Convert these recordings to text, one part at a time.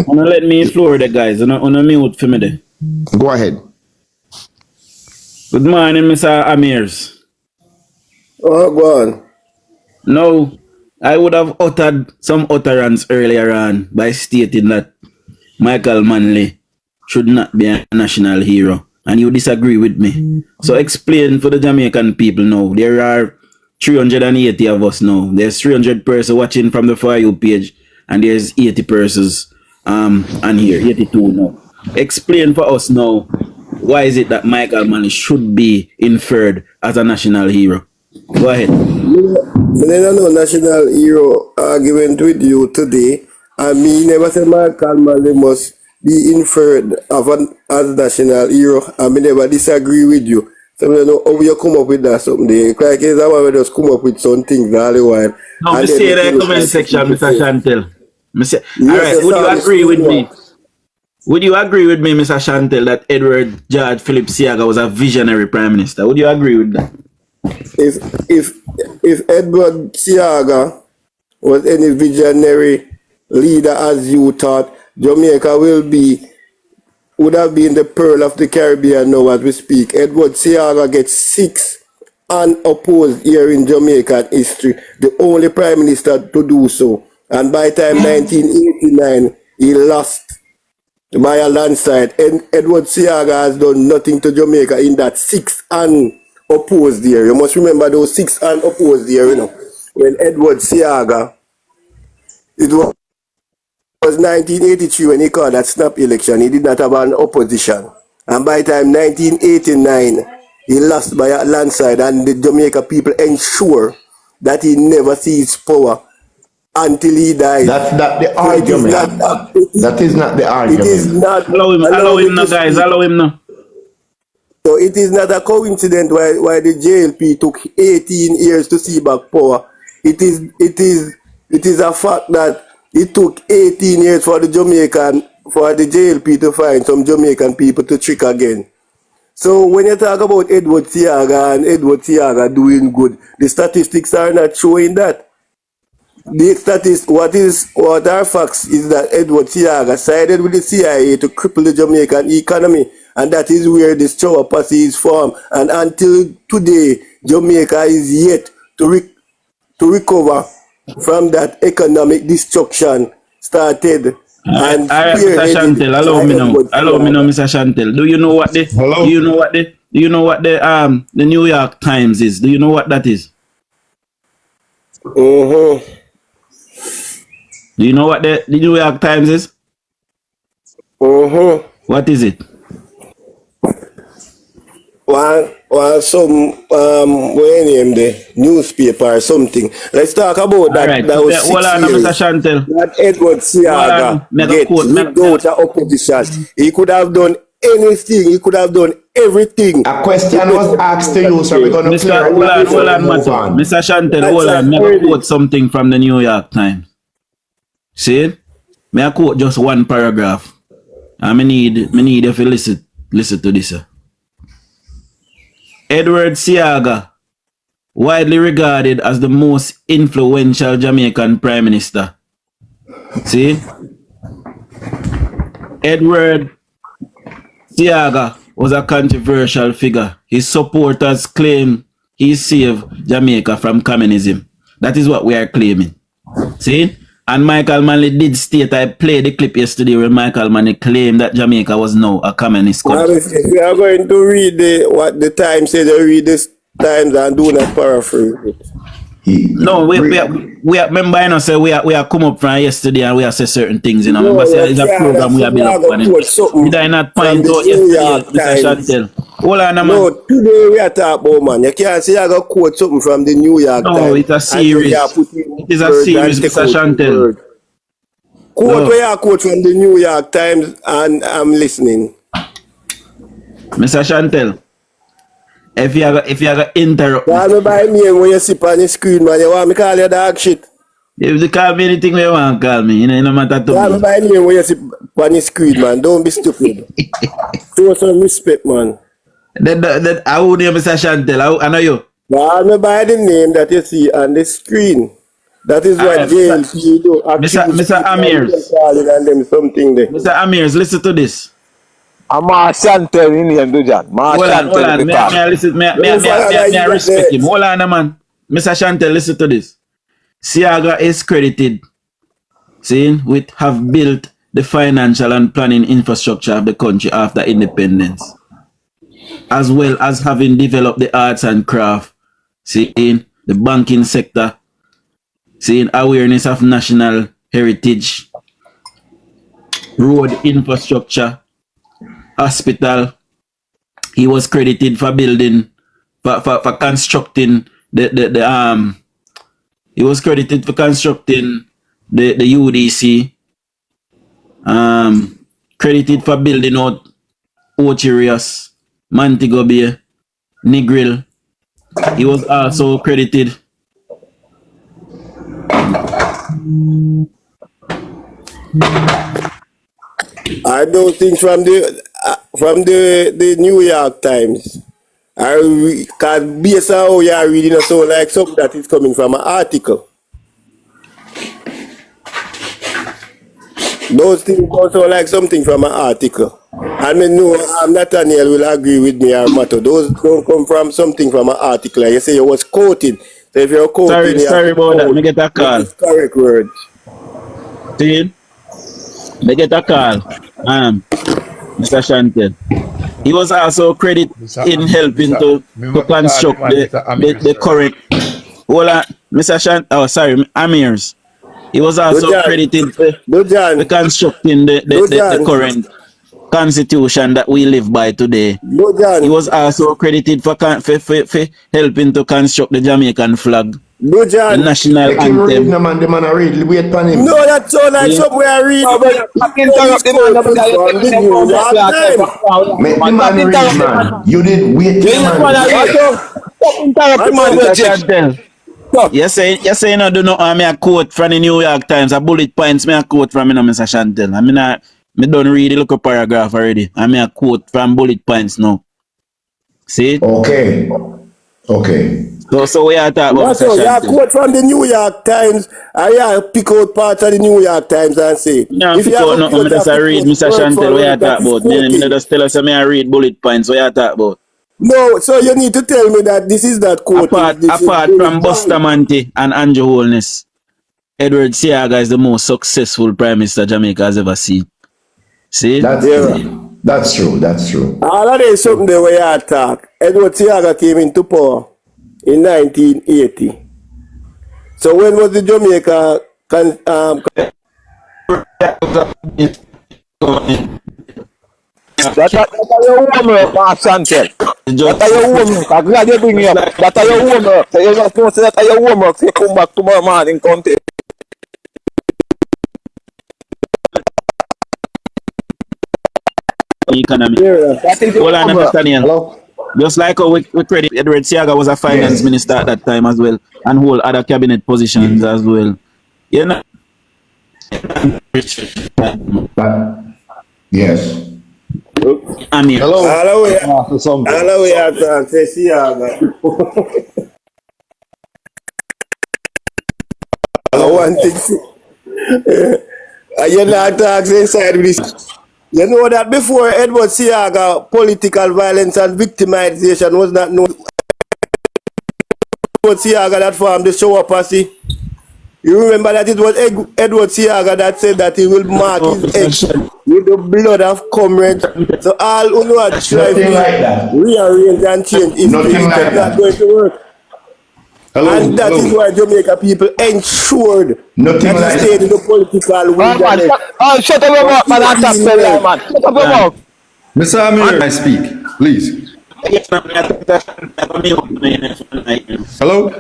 Wanna let me floor the guys on a mute for me there. Go ahead. Good morning, Mr. Amirs. Oh, go on. No, I would have uttered some utterance earlier on by stating that Michael Manley should not be a national hero, and you disagree with me. So explain for the Jamaican people now. There are 380 of us now. There's 300 persons watching from the For You page, and there's 80 persons on here, 82 now. Explain for us now, why is it that Michael Manley should be inferred as a national hero? Go ahead. I don't know national hero argument with you today. I mean, never say Michael Manley must be inferred as national hero. I mean, never disagree with you. So I don't know how you come up with that someday. It's like it's how we just come up with some things all the while. No, I say in the comment section, Mr. Chantel. Alright, would you agree with me? Would you agree with me, Mr. Chantel, that Edward George Philip Seaga was a visionary prime minister? Would you agree with that? If Edward Seaga was any visionary leader as you thought, Jamaica would have been the pearl of the Caribbean now as we speak. Edward Seaga gets 6 unopposed here in Jamaican history, the only prime minister to do so. And by the time 1989, he lost by a landslide. And Edward Seaga has done nothing to Jamaica in that 6 unopposed year. You must remember those 6 unopposed year, you know. When Edward Seaga, it was 1983 when he called that snap election. He did not have an opposition. And by the time 1989, he lost by a landslide, and the Jamaica people ensure that he never sees power until he dies. That's not the argument. That is not the argument. It is not. Allow him now, guys. Allow him now. So it is not a coincidence why the JLP took 18 years to see back power. It is a fact that it took 18 years for the JLP to find some Jamaican people to trick again. So when you talk about Edward Seaga and Edward Seaga doing good, the statistics are not showing that. What are facts is that Edward Seaga sided with the CIA to cripple the Jamaican economy, and that is where the Shower Posse is formed. And until today, Jamaica is yet to recover from that economic destruction started. And Mr. Chantel, allow me now, Mr. Chantel. Do you know what the New York Times is? Do you know what that is? Do you know what the New York Times is? What is it? Well, some what name the newspaper or something. Let's talk about that. Right. That was hold on, Mr. Chantel. That Edward Seaga get without opposition. He could have done anything. He could have done everything. A question was asked to you, so we're going to play. Hold on, Mr. Chantel, hold on. Let me quote something from the New York Times. See it? May I quote just one paragraph? And I need you to listen to this. Edward Seaga, widely regarded as the most influential Jamaican Prime Minister. See? Edward Seaga was a controversial figure. His supporters claim he saved Jamaica from communism. That is what we are claiming. See? And Michael Manley did state, I played the clip yesterday where Michael Manley claimed that Jamaica was now a communist country. We are going to read what the Times said. Read this Times and do not paraphrase it. No, we remember, you know, say we are come up from yesterday and we are say certain things, you know. Remember, say it's a program we have been up on it. Did I not point out yesterday, Mr. Chantel? Hold on, man. No, today we are talking about, man. You can't say I got quote something from the New York Times. No, it's a series. It is a series, Mr. Chantel. Quote where you quote from the New York Times, and I'm listening. Mr. Chantel, if you have interrupt. Why me by me when you sit on the screen, man? You want me call you dog shit? If you call me anything you want to call me, it no matter to me. Why me by me when you sit on the screen, man? Don't be stupid. Show some respect, man. That I would name Mr. Chantel. I know you. Why me by the name that you see on the screen? That is what Alright, JLP do. Mr. Amirs. And them something there. Mr. Amirs, listen to this. I'm Chantel in here, Dujan. Hold on. May I listen? May I respect him? Hold on, man. Mr. Chantel, listen to this. Seaga is credited, with have built the financial and planning infrastructure of the country after independence, as well as having developed the arts and craft, the banking sector, awareness of national heritage, road infrastructure, hospital. He was credited for building, for constructing he was credited for constructing the UDC, credited for building out Ocherius, Montego Bay, Negril. He was also credited I don't think from the New York Times. Because based on how you are reading, it sound like something that is coming from an article. Those things also like something from an article. And I know Nathaniel will agree with me or Mato. Those don't come from something from an article. Like you say you was quoting. So if you're quoting, sorry about that. Me get a call. Correct words. See? Me get a call. Mr. Chantel. He was also credited in helping to construct the correct. Hold on, Mr. Amirs. He was also credited for constructing the current constitution that we live by today. He was also credited for helping to construct the Jamaican flag, the national anthem. The man read. Wait for him. No, that sounds like something I read. Make the man read, man. You did wait the man. You say no do not me a quote from the New York Times, a bullet points me a quote from Mr. Chantel. I mean me don't read the look paragraph already. I mean a quote from bullet points now. See? Okay. So we are talking about Mr. Yeah, Chantel. quote from the New York Times. I pick out parts of the New York Times and say. No, pick out nothing. I just read Mr. Chantel. We are talking about. Me just tell us I read bullet points. We are talking about. No, so you need to tell me that this is not quote. Apart from Bustamante and Andrew Holness, Edward Seaga is the most successful Prime Minister Jamaica has ever seen. See? That's true. All of this something the way I talk. Edward Seaga came into power in 1980. So when was the Jamaica That's your homework, Chantel. That's your homework. I'm glad you bring it up. That's your homework. So you just don't say that's your homework. So you come back tomorrow morning, come to economy. that is your Hold on, homework. Nathaniel. Just like how we credit Edward Seaga was a finance minister at that time as well, and hold other cabinet positions as well. You know. Yes. Amir. Hello, say Seaga. One thing. You're not talking inside with this. You know that before Edward Seaga, political violence and victimization was not known. Edward Seaga that formed the show up posse. You remember that it was Edward Seaga that said that he will mark his edge with the blood of comrades. So all who know how to try to rearrange and change is not going to work. And that is why Jamaica people ensured that he stayed in the political wilderness. Shut up your mouth, man. I'm man. Shut up your mouth. Mr. Amir, I speak, please. Hello?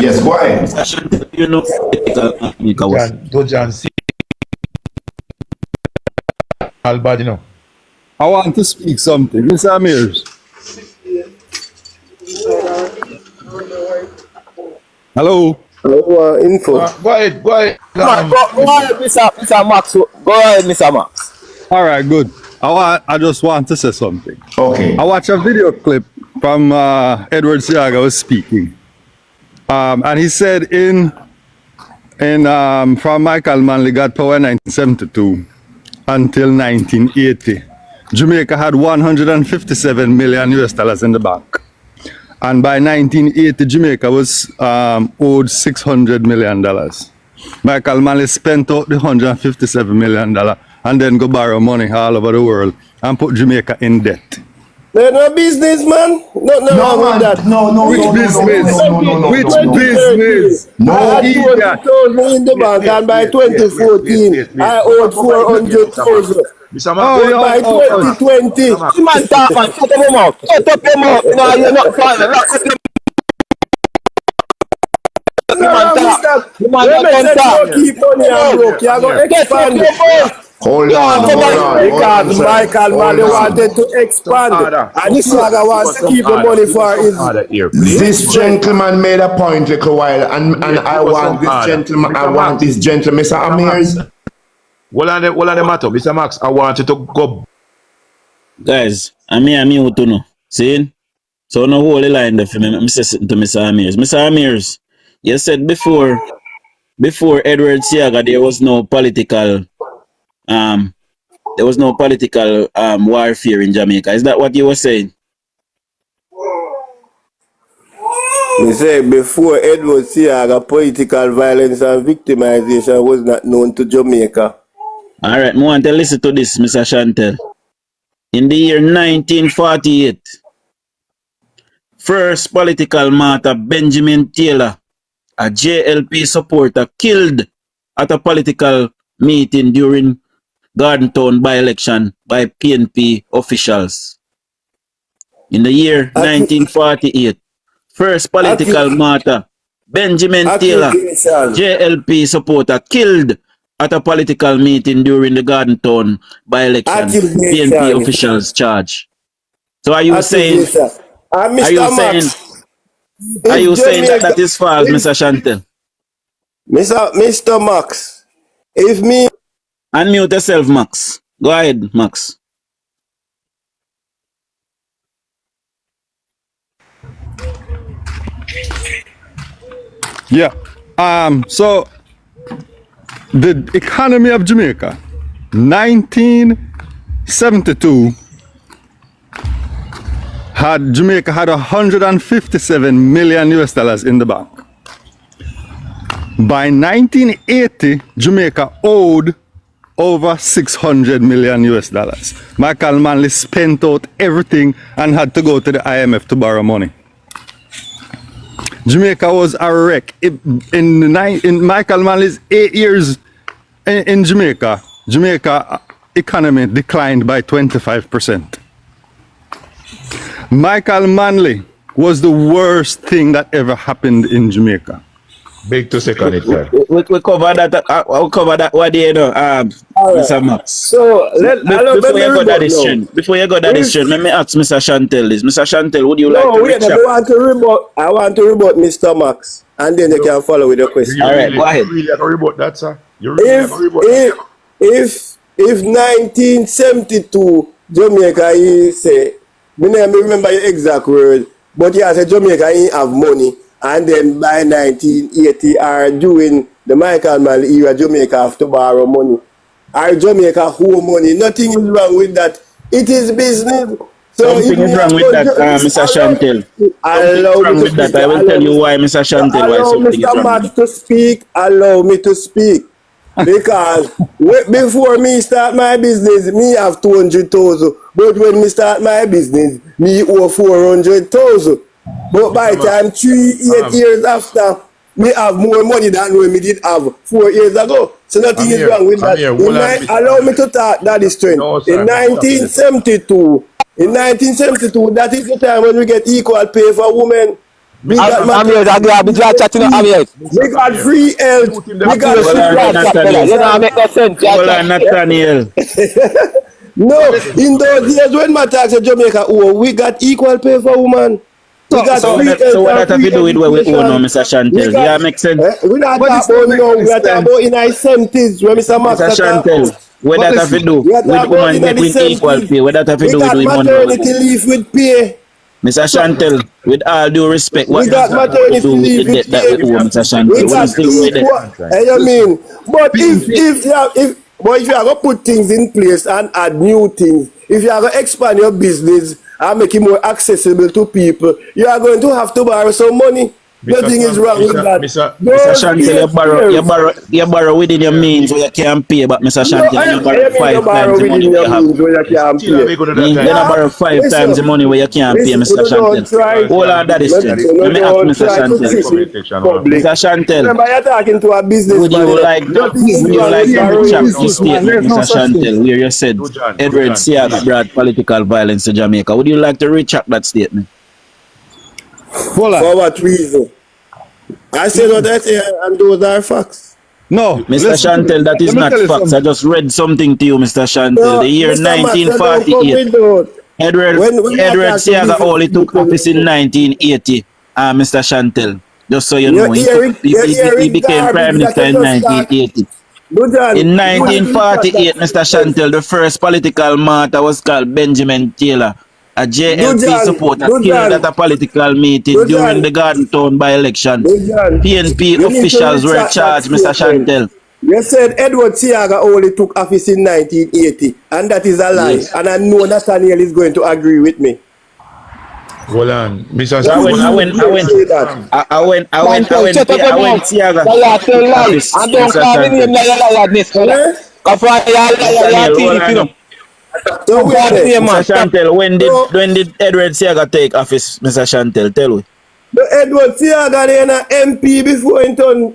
Yes, quiet. You know, DUJON'S. Albadino. I want to speak something. Mr. Amir. Hello? Info. Go ahead. Go ahead, Mr. Max. Go ahead, Mr. Max. All right, good. I just want to say something. Okay. I watched a video clip from Edward Seaga was speaking. And he said in from Michael Manley got power in 1972 until 1980. Jamaica had 157 million US dollars in the bank. And by 1980, Jamaica was owed $600 million. Michael Manley spent out the $157 million and then go borrow money all over the world and put Jamaica in debt. They're no business, man. No, man. that. No, Which business? Which business? I had 20,000 in the bank, and by 2014, I owed 400,000. By 2020, Man, talk, man. Shut up your mouth. Shut up your mouth. No, you're not fine. keep money and broke. You're going to expand. Hold on. Because Michael Manley wanted to expand, and this Seaga wants to keep the money for his. This gentleman made a point a while, and I want this gentleman. Mr. Amirs. What are the matter, Mr. Max? I want you to go. Guys, I'm here to know. See? So no whole line there for me. I'm saying to Mr. Amirs. Mr. Amirs, you said before Edward Seaga there was no political warfare in Jamaica. Is that what you were saying? They say before Edward Seaga, political violence and victimization was not known to Jamaica. Alright, I want to listen to this, Mr. Chantel. In the year 1948, first political martyr Benjamin Taylor, a JLP supporter, killed at a political meeting during Gardentown by-election by Peenpee officials. In the year 1948, first political martyr Benjamin Taylor, JLP supporter, killed at a political meeting during the Gardentown by-election. PNP officials charge. So are you saying? Are you saying that is false, Mr. Chantel? Mr. Max, if me unmute yourself, Max. Go ahead, Max. Yeah. So the economy of Jamaica, 1972, Jamaica had 157 million US dollars in the bank. By 1980, Jamaica owed over 600 million US dollars. Michael Manley spent out everything and had to go to the IMF to borrow money. Jamaica was a wreck. In Michael Manley's 8 years in Jamaica, economy declined by 25%. Michael Manley was the worst thing that ever happened in Jamaica. Big to second it, sir. We cover that. I'll cover that. What do you know, Mr. Max? So before you go that decision, let me ask Mr. Chantel this. Mr. Chantel, would you like to I want to rebut Mr. Max, and then you can follow with the question. All right, go ahead. You really have to rebut that, sir. You really have to rebut that. If 1972 Jamaica, he say, I remember your exact word, but he said Jamaica he have money. And then by 1980, or during the Michael Manley era, Jamaica have to borrow money. Or Jamaica owe money. Nothing is wrong with that. It is business. So something is wrong with that, Mr. Chantel. Something with that. I will tell you why, Mr. Chantel, why something is wrong. Allow Mr. Max to speak. Allow me to speak. Because before me start my business, me have 200,000. But when me start my business, me owe 400,000. But by the time 8 years after, me have more money than when me did have 4 years ago. So nothing is wrong with that. Allow me to talk that is true. In 1972, that is the time when we get equal pay for women. We got free health. We got Nathaniel. No, in those years when my tax in Jamaica, we got equal pay for women. So what that have to do with what we own now, Mr. Chantel? Yeah, makes sense. We're not talking about now, we're talking about in our 70s when Mr. Max Chantel, what that have to do with women getting equal pay? What that have to do with women? Maternity leave with pay. Mr. Chantel, with all due respect, what We does got that have to maternity do with the leave debt with that we owe, Mr. Chantel? We We don't got still owe debt. equal. You mean? But if you are gonna put things in place and add new things, if you are gonna expand your business and make it more accessible to people, you are going to have to borrow some money. Nothing is wrong with that. Mr. Those Chantel, you borrow within your means where you can pay, but Mr. No, Chantel, you borrow I mean you 5 borrow times the money within where your you have. means where you can Still pay. we go to You that don't time. borrow 5 Listen, times the money where you can't pay, listen, Mr. you don't Chantel. try. Hold on, that is straight. You Let me ask don't Mr. try to Chantel. trick it public. Mr. Chantel, Remember, you're talking to a would businessman. you like Nothing is would you wrong like with to borrowing. retract the business, man. statement, There's no Mr. such thing. Chantel, where you said Edward Seaga brought political violence to Jamaica? Would you like to retract that statement? Hold on. For what reason? I said what I say, and those are facts. No, Mr. Chantel, that is let me not tell you facts. I something. just read something to you, Mr. Chantel. No, The year Mr. Max, you don't come 1948. with those. Edward When I Edward talk to Seaga business only took people, office in 1980. Mr. Chantel, just so you know, you're he hearing became prime garbage that minister you in just start. 1980. Dujan, In you need to retract 1948, that Mr. statement. Chantel, the first political martyr was called Benjamin Taylor. A JLP supporter killed at a political meeting during the Garden Town by-election. Dujan, PNP you need to officials were retract that charged, Mr. statement. Chantel. You said Edward Seaga only took office in 1980, and that is a lie. Yes. And I know Nathaniel is going to agree with me. Hold on, Mr. So I went Shut up your mouth. Seaga You tell lie. office, And don't Mr. call me Chantel. name like a liarness, brother. Eh? Because you Daniel, hold thief, you on know. up. So we are Mr. there. Mr. Chantel, So, when did Edward Seaga take office, Mr. Chantel? Tell me. the Edward Seaga then an MP before he turned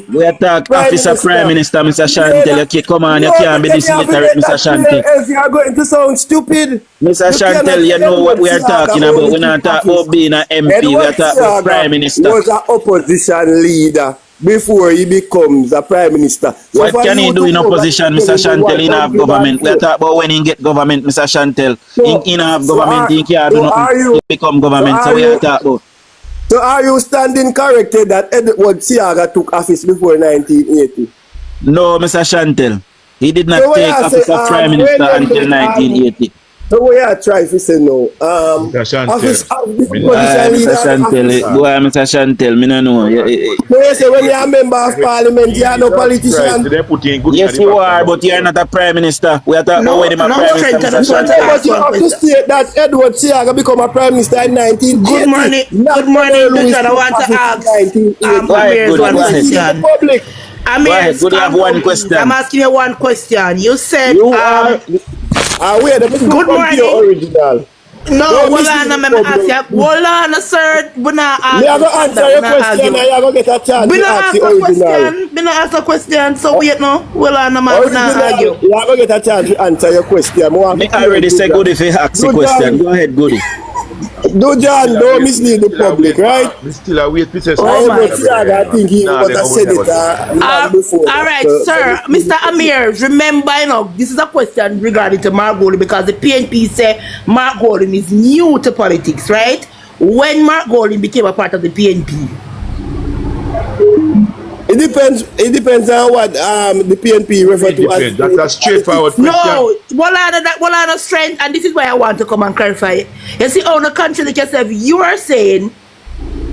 We attack Prime officer Minister. Prime Minister, Mr. Chantel. You come on, you No, can't be but this then you have to literate, make Mr. that clear, Chantel. else you are going to sound stupid. Mr. You cannot Chantel, you say know what Edward we are Seaga talking about. only We're not took talking about office. being an MP. We Edward are talking about Prime Seaga Minister. was an opposition leader before he becomes a prime minister. So What for can you he do to in come back opposition, and Mr. tell him Chantel? what He not have something bad government. We are say. talking about when he get government, Mr. Chantel. He not have government. He can't do nothing. He become government. So we are talking about. So are you standing corrected that Edward Seaga took office before 1980? No, Mr. Chantel. He did not So what take I office say, of Prime when Minister them until do, 1980. so what I try to say no. Mr. Chantel, Office of the me- opposition Mr. leader. Chantel, go ahead, Mr. Chantel. Me no know. So you say when you are a member of parliament, you are no Jesus Christ, politician. they put in good Yes, you are, but you are not a Prime Minister. We are talking about when him a Prime Minister, Mr. Chantel. But you have to state that Edward Seaga become a prime minister in 1980. Good morning, Not good morning, Delulu Dujon. I took want to office in ask 1980. Go ahead, Amir's Goody, one go ahead. question. Public. Go ahead, Amir's, Goody, have one I'm question. asking you one question. You said You are. Wait, let me Good come to your morning. original. No, Don't hold mislead on, the I'm ask public. you. Hold on, sir. We not Me I argue. go answer your question and you go get a chance We to not ask ask the a original. question. We not ask a question. So wait no. Hold on, we not Original, argue. you are going to get a chance to answer your question. Me already say Goody if he ask a question. Go ahead, Goody. Dujan, don't mislead the public, right? We still await Mr. Oh my. Edward Seaga, I think he was a senator long before All that. right, So- sir. Mr. Amir, remember, this is a question regarding to Mark Golding because the PNP say Mark Golding is new to politics, right? When Mark Golding became a part of the PNP. It depends on what the PNP refer to as. That's a straightforward question. No, what are the strength, and this is why I want to come and clarify. You see, on the contrary, yourself, you are saying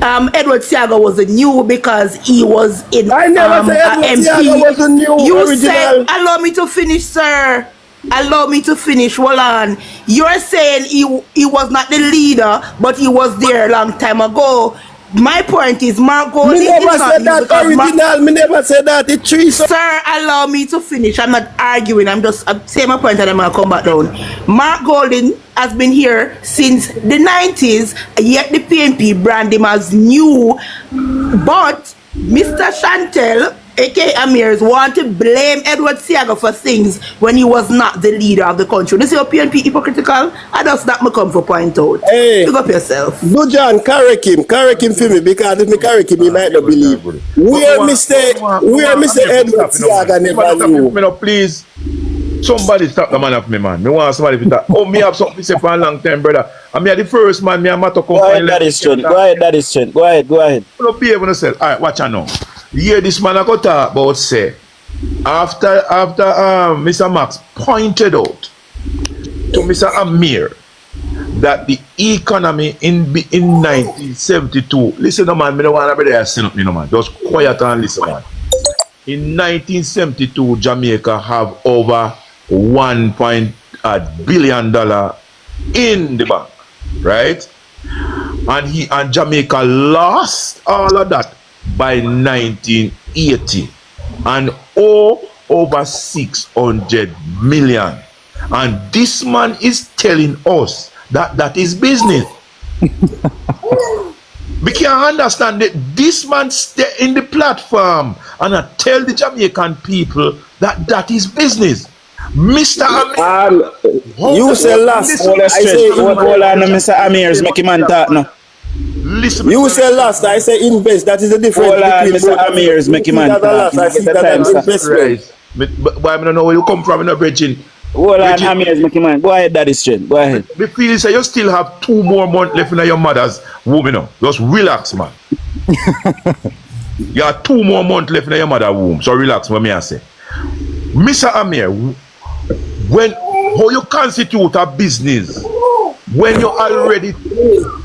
Edward Seaga was a new because he was in I never said a Edward MP. Seaga was a new You original. said, allow me to finish, sir. Allow me to finish. Hold on. You're saying he was not the leader, but he was there a long time ago. My point is, Mark Golding Me is never not said new that because original. Me never said that. It's true. Sir, allow me to finish. I'm not arguing. I'm saying my point and I'm going to come back down. Mark Golding has been here since the 90s, yet the PNP brand him as new. But Mr. Chantel, aka Amirs, want to blame Edward Seaga for things when he was not the leader of the country. This is your PNP hypocritical? I just that me come for point out. Hey. Pick up yourself. Dujan, correct him for me because if me correct him, he might not believe. Where Mr. Edward Seaga never knew. Please, somebody stop the man of me, man. Me want somebody to talk. Oh, me have something to say for a long time, brother. And me are the first man. Me a matter Go ahead, that is true. Go ahead, that is true. Go ahead. You don't be able to say. All right, watch out now. Yeah, this man I got talk about say after Mr. Max pointed out to Mr. Amir that the economy in 1972, listen, no man, me don't want to be there saying nothing, no man. Just quiet and listen, man. In 1972, Jamaica have over $1 billion in the bank, right? And Jamaica lost all of that by 1980 and over 600 million. And this man is telling us that is business. We can't understand that this man stay in the platform and I tell the Jamaican people that is business. Mr. Amir, You say last. Hold on, I say hold on, Mr. Amir's making man talk now. listen. You say last. I say invest. That is the difference. Hold on, between Mr. Amir's making man talk. last. I see Get the that time, as sir. investment. But why I don't know where you come from in a bridging. Hold on, Amir's making man. Go ahead, Daddy Strength. Go ahead. Me feel say you still have 2 more months left in your mother's womb, you know. Just relax, man. You have 2 more months left in your mother's womb. So relax, what me I say. Mr. Amir, when how you constitute a business when you already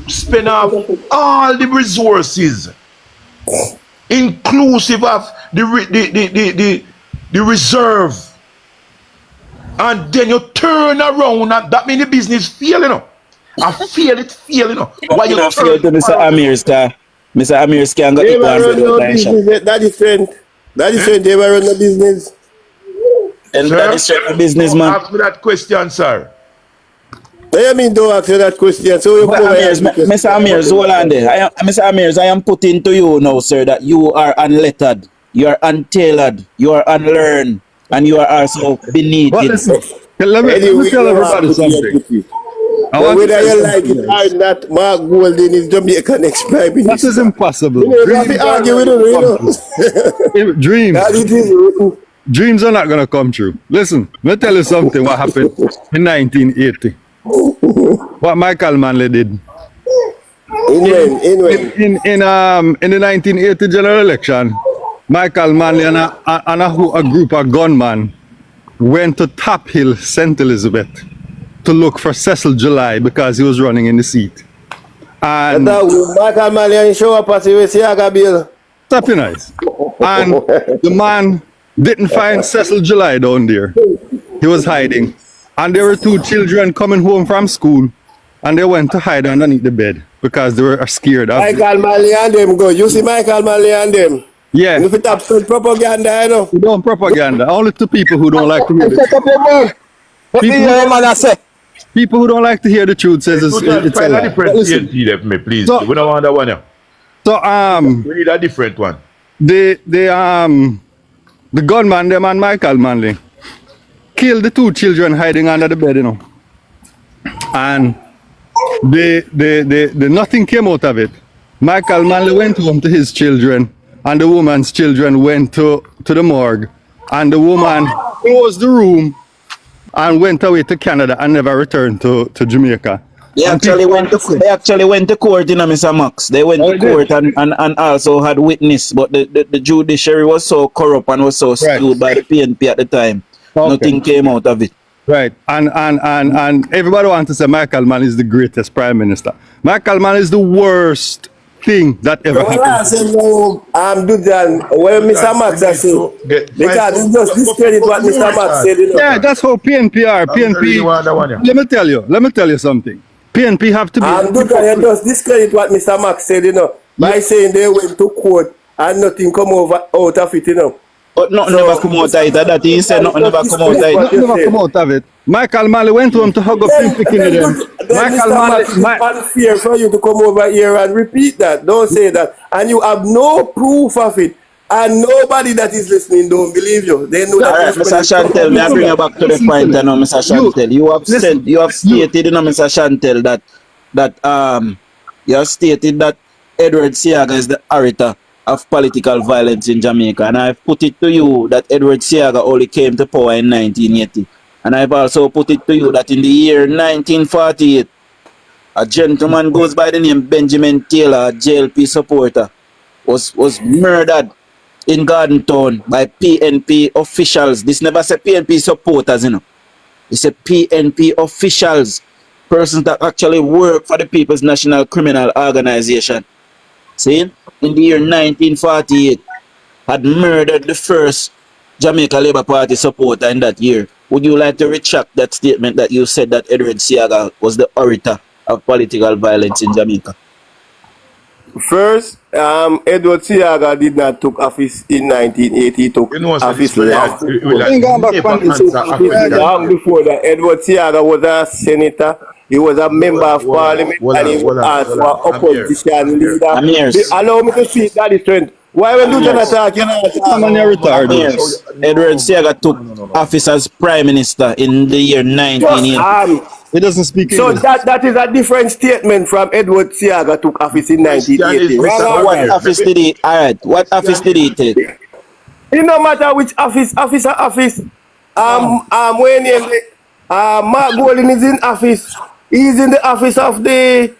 spend off all the resources, inclusive of the reserve, and then you turn around and that means the business fail, you know. I feel it fail, you know. Why you don't feel to Mr. Amir's car? Mr. Amir's can go They equal were run no 100 business. That is friend. That is friend. They were run no business. And Sir? Daddy Strength, business Don't man. ask me that question, sir. What you mean don't answer that question? So you But come Amir's, Mr. Amir's, hold on there. Mr. Amir's, I am putting to you now, sir, that you are unlettered, you are untailored, you are unlearned, and you are also beneath But it. listen, let me tell everybody something. I want to Whether tell you you like it something. or not, Mark Golden is Jamaican next prime That is minister. impossible. You know, have to argue with him, you know. Dreams. That it is written. Dreams are not going to come true. Listen, let me tell you something what happened in 1980. What Michael Manley did. In when? In the 1980 general election, Michael Manley and a group of gunmen went to Top Hill, St. Elizabeth to look for Cecil July because he was running in the seat. And Michael Malian show up at the Seaga bill. stop your nice. And the man didn't find Cecil July down there. He was hiding. And there were 2 children coming home from school and they went to hide underneath the bed because they were scared of Michael Malian them go. You see Michael Malian them. Yeah. If it absolute propaganda, you know. We don't propaganda. Only to people who don't like to hear the Shut up your mouth. What People- the hell, man, I say? people who don't like to hear the truth says it's a Find a lie. different But listen, TNT there for me, please. So- We don't want that one, yeah. so We need a different one. the gunman them and Michael Manley killed the 2 children hiding under the bed, you know. And the nothing came out of it. Michael Manley went home to his children and the woman's children went to the morgue and the woman closed the room and went away to Canada and never returned to Jamaica. They And actually people- went to court, you know, Mr. Max. They went Oh, to they did? court and also had witness, but the judiciary was so corrupt and was so skewed by the PNP at the time. Okay. Nothing came out of it. Right, and everybody wants to say Michael Mann is the greatest prime minister. Michael Mann is the worst thing that ever Well, I happened. said no, Dujan, well, Mr. Max I said, because it's just discredit what Mr. Max said, you know. Yeah, that's how PNP are. really want that one, yeah. Let me tell you something. PNP have to be. Dujan, you just discredit what Mr. Max said, you know, by saying they went to court and nothing come out of it, you know. But nothing never come out of it. That he said nothing never come out of it. Nothing never come out of it. Michael Manley went home to hug up Peenpee them. Then Michael Mr. Max, Manley, it's unfair for you to come over here and repeat that. Don't say that. And you have no proof of it. And nobody that is listening don't believe you. They know that. Alright, Mr. Chantel, may I bring you back to the Listen point to now, Mr. Chantel. You have stated, you know, Mr. Chantel, that you have stated that Edward Seaga is the orator of political violence in Jamaica, and I've put it to you that Edward Seaga only came to power in 1980, and I've also put it to you that in the year 1948, a gentleman goes by the name Benjamin Taylor, a JLP supporter, was murdered in Garden Town by PNP officials. This never say PNP supporters, you know. It's a PNP officials. persons that actually work for the People's National Criminal Organization, see, in the year 1948, had murdered the first Jamaica Labour Party supporter in that year. Would you like to retract that statement that you said that Edward Seaga was the orator of political violence in Jamaica? First, Edward Seaga did not take office in 1980. He took office last. Long before that, Edward Seaga was a senator. He was a member of parliament, and he was also opposition leader. Allow me to speak. That is trend. Why when you talk, you know? Edward Seaga took office as prime minister in the year 1980. He doesn't speak So English. that is a different statement from Edward Seaga took office in 1980. What office did he? Alright, what office did he take? It no matter which office. When Mark Golding is in office, he's in the office of the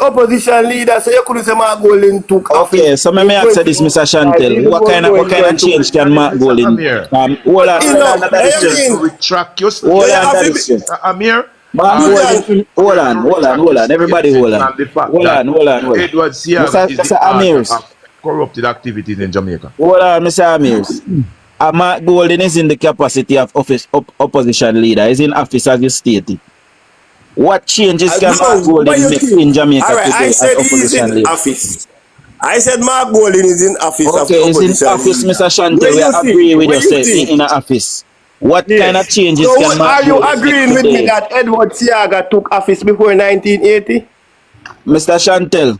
opposition leader. So you couldn't say Mark Golding took office. Okay, so let me ask you this, Mr. Chantel. What kind of change can Mark Golding? Hold on, retract your Amir. Hold on. Everybody hold on. Edward Seaga is the Amirs. of corrupted activities in Jamaica. Hold on, Mr. Amirs. Mark Golding is in the capacity of opposition leader. He's in office as you stated. What changes can Mark Golding make in Jamaica today as opposition leader? Office. I said Mark Golding is in office. Okay, he's in office, Mr. Chantel. We agree with yourself in office. What kind of changes can Mark Golding make? Are you agreeing with me that Edward Seaga took office before 1980? Mr. Chantel,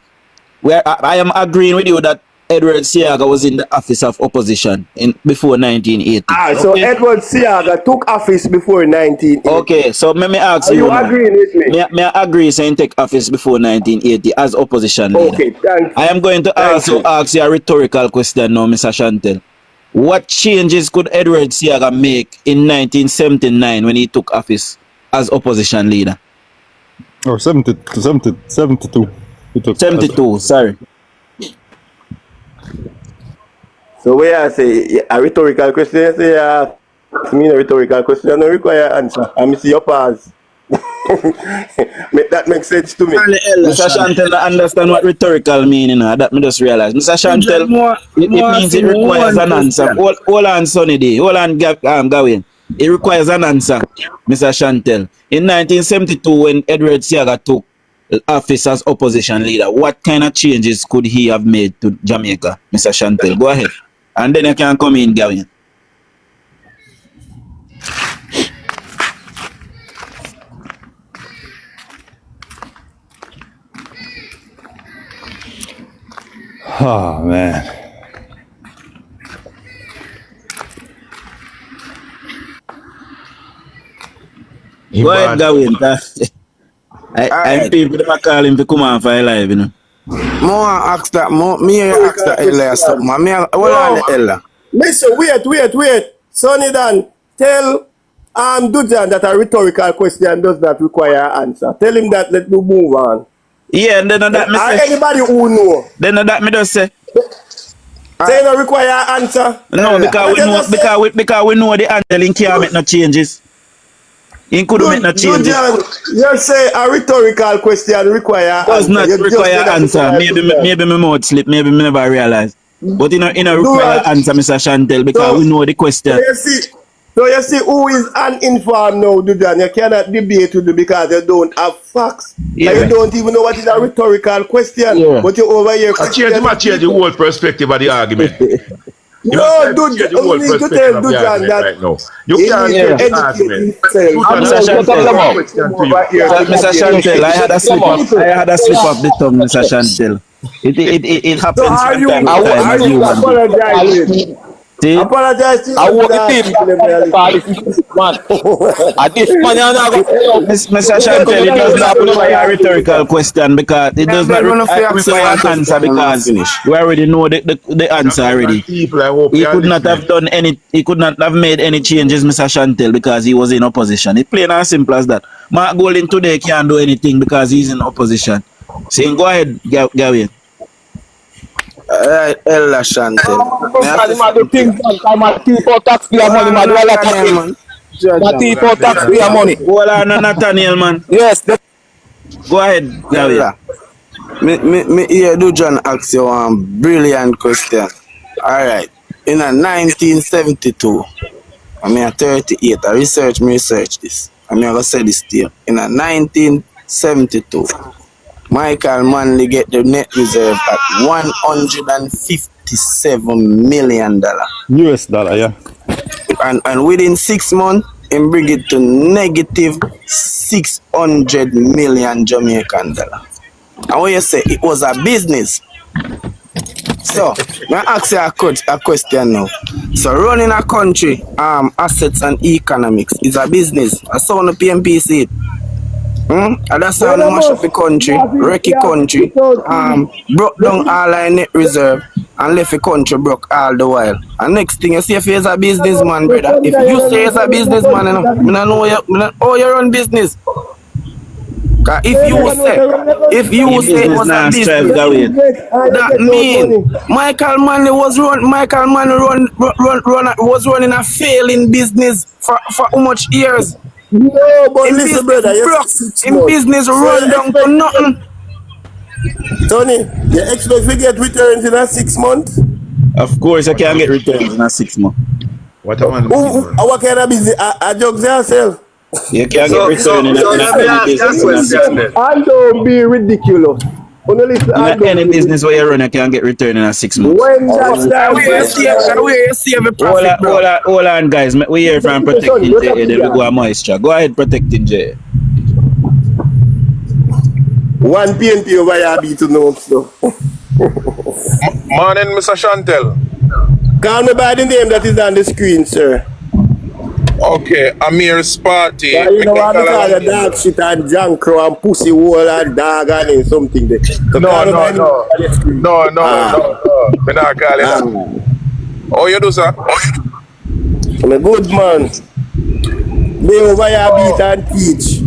I am agreeing with you that Edward Seaga was in the office of opposition before 1980. So Edward Seaga took office before 1980. Okay, so let me ask you. Are you agreeing with me? May I agree saying take office before 1980 as opposition leader? Okay, thank you. I am going to ask you a rhetorical question now, Mr. Chantel. What changes could Edward Seaga make in 1979 when he took office as opposition leader? Or 72. 72, sorry. So where I say a rhetorical question, say a rhetorical question, no require answer. I see your pause. That makes sense to me. Mr. Chantel, I understand what rhetorical meaning. That me just realize. Mr. Chantel, it means it requires an answer. Hold on, Sunny Day. Hold on, Gawain. It requires an answer, Mr. Chantel. In 1972, when Edward Seaga took office as opposition leader, what kind of changes could he have made to Jamaica, Mr. Chantel? Go ahead. And then you can come in, Gawain. Oh, man. Go ahead, Gawain. I'm people that call him to come on for live, you know. More ask that, me ask that Ella something. Me hold on Ella. Listen, wait. Sonny Dan, tell DUJON that a rhetorical question does not require an answer. Tell him that, let me move on. Yeah, and then that me say. Anybody who know. Then that me just say. Say no require an answer. No, because we know the Angel can't make no changes. He couldn't make no changes. You say a rhetorical question require does not require answer. Maybe my mouth slip. Maybe me never realize. But in a require answer, Mr. Chantel, because we know the question. So you see who is uninformed now, DUJON. You cannot debate with them because you don't have facts. Yeah. And you don't even know what is a rhetorical question. Yeah. But you over here. Change the whole perspective of the argument. No, you need to tell DUJON that right now. You can't educate argument. Mr. Chantel, I had a slip of the tongue, Mr. Chantel. It happens. So are you apologizing? Apologize to you. I want the Mr. Chantel, it does not require a rhetorical question because it does not require an answer because we already know the answer already. He could not have done any. He could not have made any changes, Mr. Chantel, because he was in opposition. It's plain and simple as that. Mark Golding today can't do anything because he's in opposition. So go ahead, Gawain. Ella Chantel. Taxpayer money. Hold on, Nathaniel, man. Yes. Go ahead, Gary. Yeah. Me here do John ask you one brilliant question. Alright. In a 1972, I mean 38, I research this. I'm gonna say this to you. In a 1972, Michael Manley get the net reserve at $157 million. US dollar, yeah. And within 6 months, him bring it to negative 600 million Jamaican dollar. And when you say it was a business, so I ask you a question now. So running a country, assets and economics is a business. I saw on the PMP see it. And that's how they mash up the country, wreck the country, broke down all our net reserve and left the country broke all the while. And next thing you see if you're a businessman, brother. If you say you're a businessman, I know you run business. If you say it was a business, that mean Michael Manley was running a failing business for how much years? No, but listen, brother, in business run down to nothing. Tony, you expect to get returns in a 6 months? Of course, I can't get returns in a 6 months. What a man. What kind of business? A jokes yourself. You can't get return in a business in a 6 months. And don't be ridiculous. In any business where you run, you can't get return in a 6 months. When that's Hold on, guys. We hear from Protecting J. Then we go a moisture. Go ahead, Protecting J. one Peenpee over here be to know stuff. Morning, Mr. Chantel. Call me by the name that is on the screen, sir. Okay, Amir's party. Yeah, you know what I call the dog shit and junk crow and pussy wall and dog and something there. So No. Me not call it that. How you do, sir? I'm a good man. They over here beat and teach.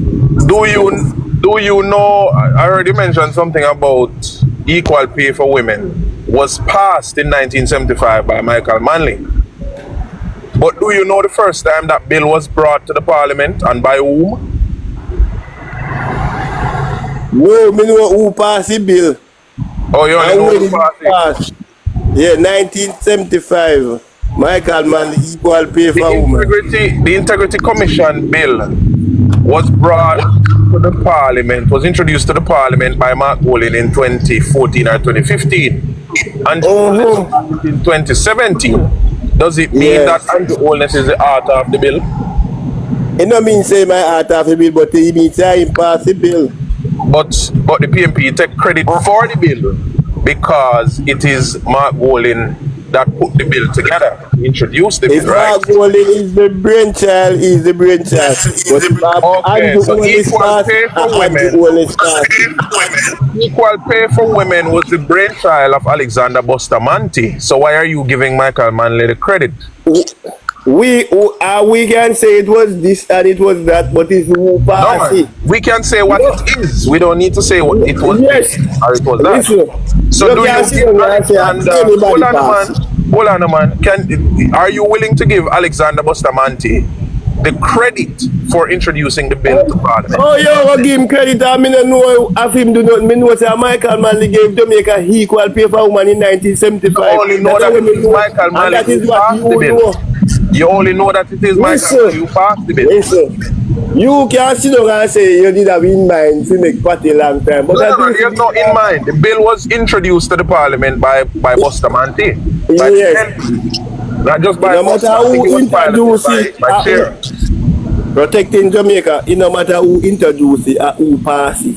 Do you know, I already mentioned something about equal pay for women was passed in 1975 by Michael Manley. But do you know the first time that bill was brought to the parliament and by whom? No, me know who passed the bill. Oh, you only know who passed it? Yeah, 1975. Michael Manley, equal pay for women. The Integrity Commission bill was brought to the parliament, was introduced to the parliament by Mark Golding in 2014 or 2015. And in 2017. Does it mean that anti-oldness is the author of the bill? It don't mean say my author of the bill, but it means say he passed the bill. But the PMP take credit for the bill because it is Mark Golding that put the bill together, introduced the bill, right? Mark Golding is the brainchild, Okay, so equal pay for women. Equal pay for women was the brainchild of Alexander Bustamante. So why are you giving Michael Manley the credit? We can say it was this and it was that, but it's who passed it. We can say what it is. We don't need to say what it was this or it was that. So do you give Alexander? Hold on, man. Are you willing to give Alexander Bustamante the credit for introducing the bill to Parliament? Oh, you go give him credit. I mean, I know if him do not. I know that Michael Manley gave Jamaica equal pay for women in 1975. You only know that it is Michael Manley who passed the bill. You only know that it is Michael who passed the bill. Listen, you can't sit down and say you did have in mind to make party a long time. But There's no in mind. The bill was introduced to the Parliament by Bustamante. Yes. Not just by no matter who introduced it, by Protecting Jamaica, it no matter who introduced it or who passed it.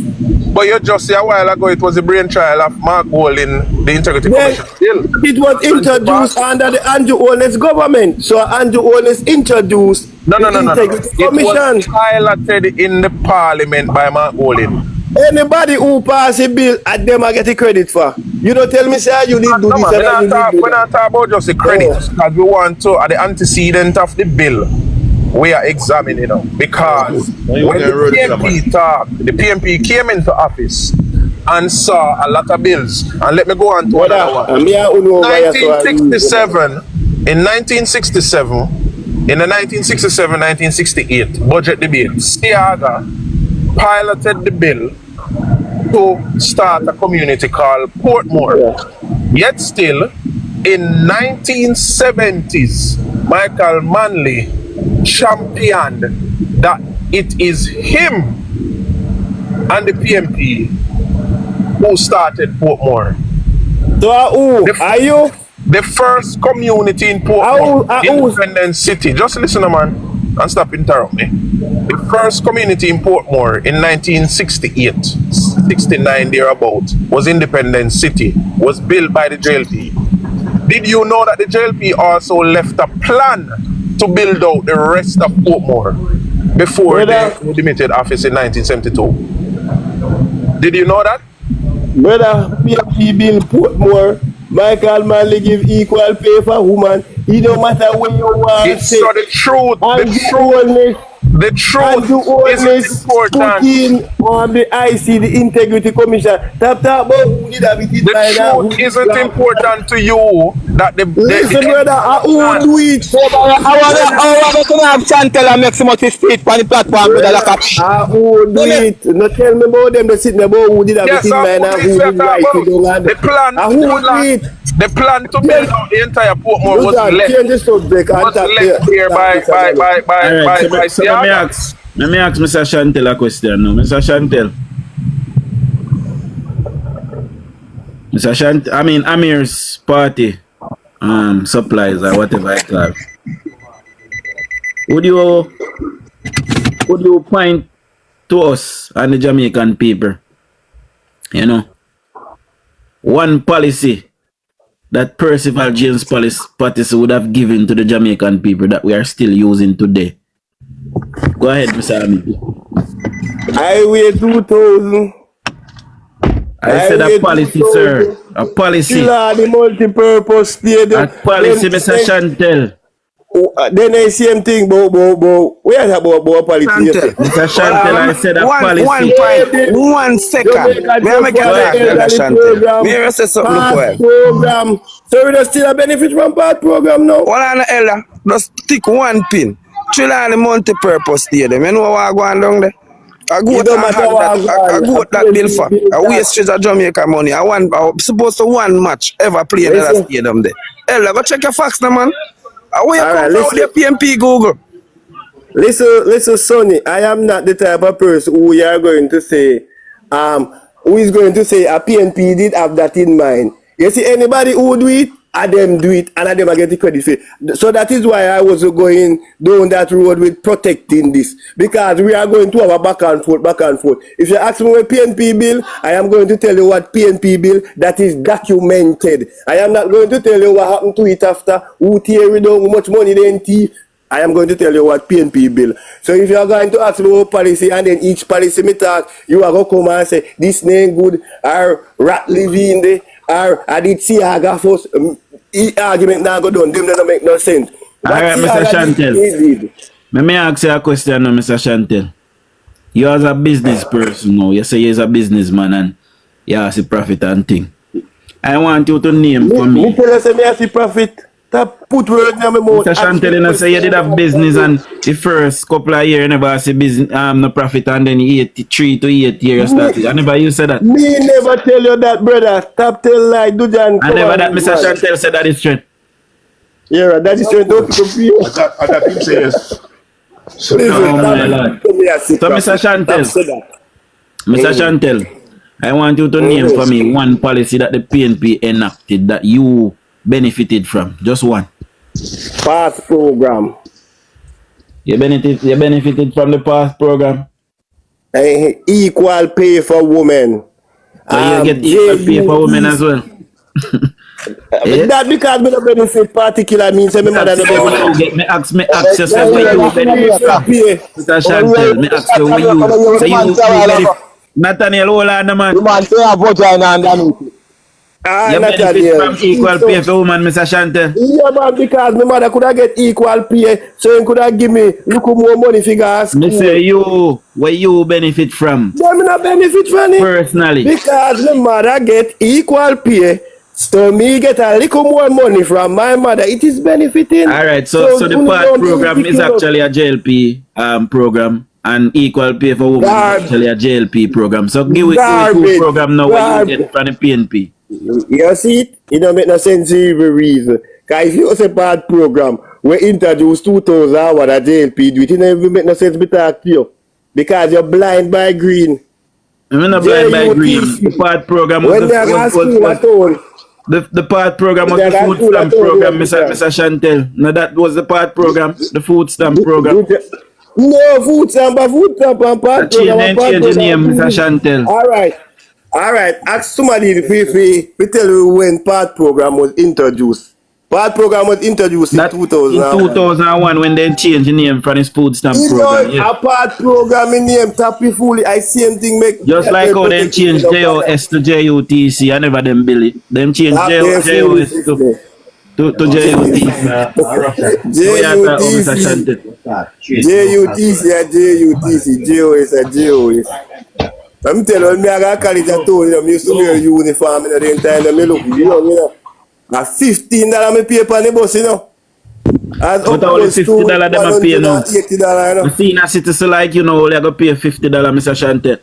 But you just say a while ago it was the brainchild of Mark Golding, the Integrity Commission bill. It was introduced under the Andrew Holness government. So Andrew Holness introduced No. Integrity Commission. It was piloted in the Parliament by Mark Golding. Anybody who pass a bill, at them I get the credit for. You don't tell me say you did do this. We're not talking about just the credit, because we want to, at the antecedent of the bill, we are examining now. Because when the PMP came into office and saw a lot of bills, and let me go on to another one. 1967, in the 1967-1968 budget debate, Seaga piloted the bill to start a community called Portmore. Yet still, in 1970s, Michael Manley championed that it is him and the PMP who started Portmore. So who? Are you? The first community in Portmore, independent city. Just listen, man, and stop interrupt me. The first community in Portmore in 1968, 69 thereabout, was independent city, was built by the JLP. Did you know that the JLP also left a plan to build out the rest of Portmore before they limited office in 1972? Did you know that? Brother, PMP build Portmore. Michael Manley give equal pay for woman. It don't matter when you want. It's so the truth isn't important. On the IC, the Integrity Commission. The truth isn't important to you. That listen, brother, who do it? I want to have Chantel and make so much speech on the platform, brother. Who do it? No tell me about them. They sit there about who did everything, man. Who did right to do land. The plan to build out the entire Portmore was left here by Seaga. Let me ask Mr. Chantel a question now. Mr. Chantel. Amir's party supplies or whatever I call it. Would you point to us and the Jamaican people, you know, one policy that Percival James policy would have given to the Jamaican people that we are still using today? Go ahead, Mr. Amir. I weigh 2,000. I said a policy, sir. A policy. The multi-purpose stadium. A policy, Mr. Chantel. Then I same thing, we are about policy. Mr. Chantel, I said a policy. 1 second. May I make a Chantel? May I say something quick? Program. So we still a benefit from part program now? Well, I know, just stick one pin. Children multi-purpose stadium. You know what I go on down there? I go that bill for. I waste of Jamaica money. I'm supposed to one match ever play in that stadium there. Ella, go check your facts now, man. Listen, PMP Google. Listen, Sonny, I am not the type of person who you are going to say, who is going to say a PNP did have that in mind. You see, anybody who do it, I them do it, and I them get the credit for it. So that is why I was going down that road with protecting this, because we are going to have a back and forth. If you ask me what PNP bill, I am going to tell you what PNP bill that is documented. I am not going to tell you what happened to it after, who tear it down, how much money they thief. I am going to tell you what PNP bill. So if you are going to ask me what policy, and then each policy me talk, you are going to come and say, this name good, or rat living there, or I did Seaga first. Argument now go down, them doesn't make no sense. Alright, Mr. Chantel. Let me ask you a question now, Mr. Chantel. You as a business person now, you say you're a businessman and you see profit and thing. I want you to name for me. Me tell you say I see profit. Put words in my mouth. Mr. Chantel, you say you did have business and the first couple of years you never see business no profit, and then 3 to 8 years you started. I never you said that. Me never tell you that, brother. Stop tell like DUJON'S. I never that Mr. Chantel said that is true. Yeah, that is true. Don't compare. I thought him say yes. So Mr. Chantel, I want you to name for me one policy that the PNP enacted that you benefited from. Just one. Past program. You benefited from the past program? Equal pay for women. So you get equal pay for women as well? That because me no benefit particular means me mother no benefit. Me ask you say where you benefit from. Mr. Chantel, me ask you where you benefit. Nathaniel, hold on, man. You man say a vote underneath. You benefit from equal pay for women, Mr. Chantel? Yeah, man, because my mother could have get equal pay, so he could have give me look more money figures. Me say you, where you benefit from? Yeah, me not benefit from it. Personally. Because my mother get equal pay, so me get a little more money from my mother. It is benefiting. Alright, so the part program is actually a JLP program. and equal pay for women is actually a JLP program. So give it two program now what you get from the PNP. You see it? It don't make no sense to even reason. Because if you say bad program, we introduce 2,000 what a JLP do, it don't even make no sense to talk to you. Because you're blind by green. I'm not blind by green. The part program was the part program was the food stamp program, Mr. Chantel. No, that was the part program, the food stamp program. No, food stamp and part program. Change the name, Mr. Chantel. Alright. Ask somebody if we tell you when part program was introduced. Part program was introduced in 2001. In 2001 when they changed the name from his food stamp program. Yeah. A part program in name Tappy Fully. I same thing make. Just like how they changed JOS to JUTC. I never them bill it. Them changed JOS to JUTC. JUTC, JOS. I'm telling you, I got college at all. I used to wear uniform in the time. I look, you know. At $15 me pay for the bus, you know. As but only $50 them a pay now. $80, you know. You see in a city like you know, only I go pay $50, Mr. Chantel.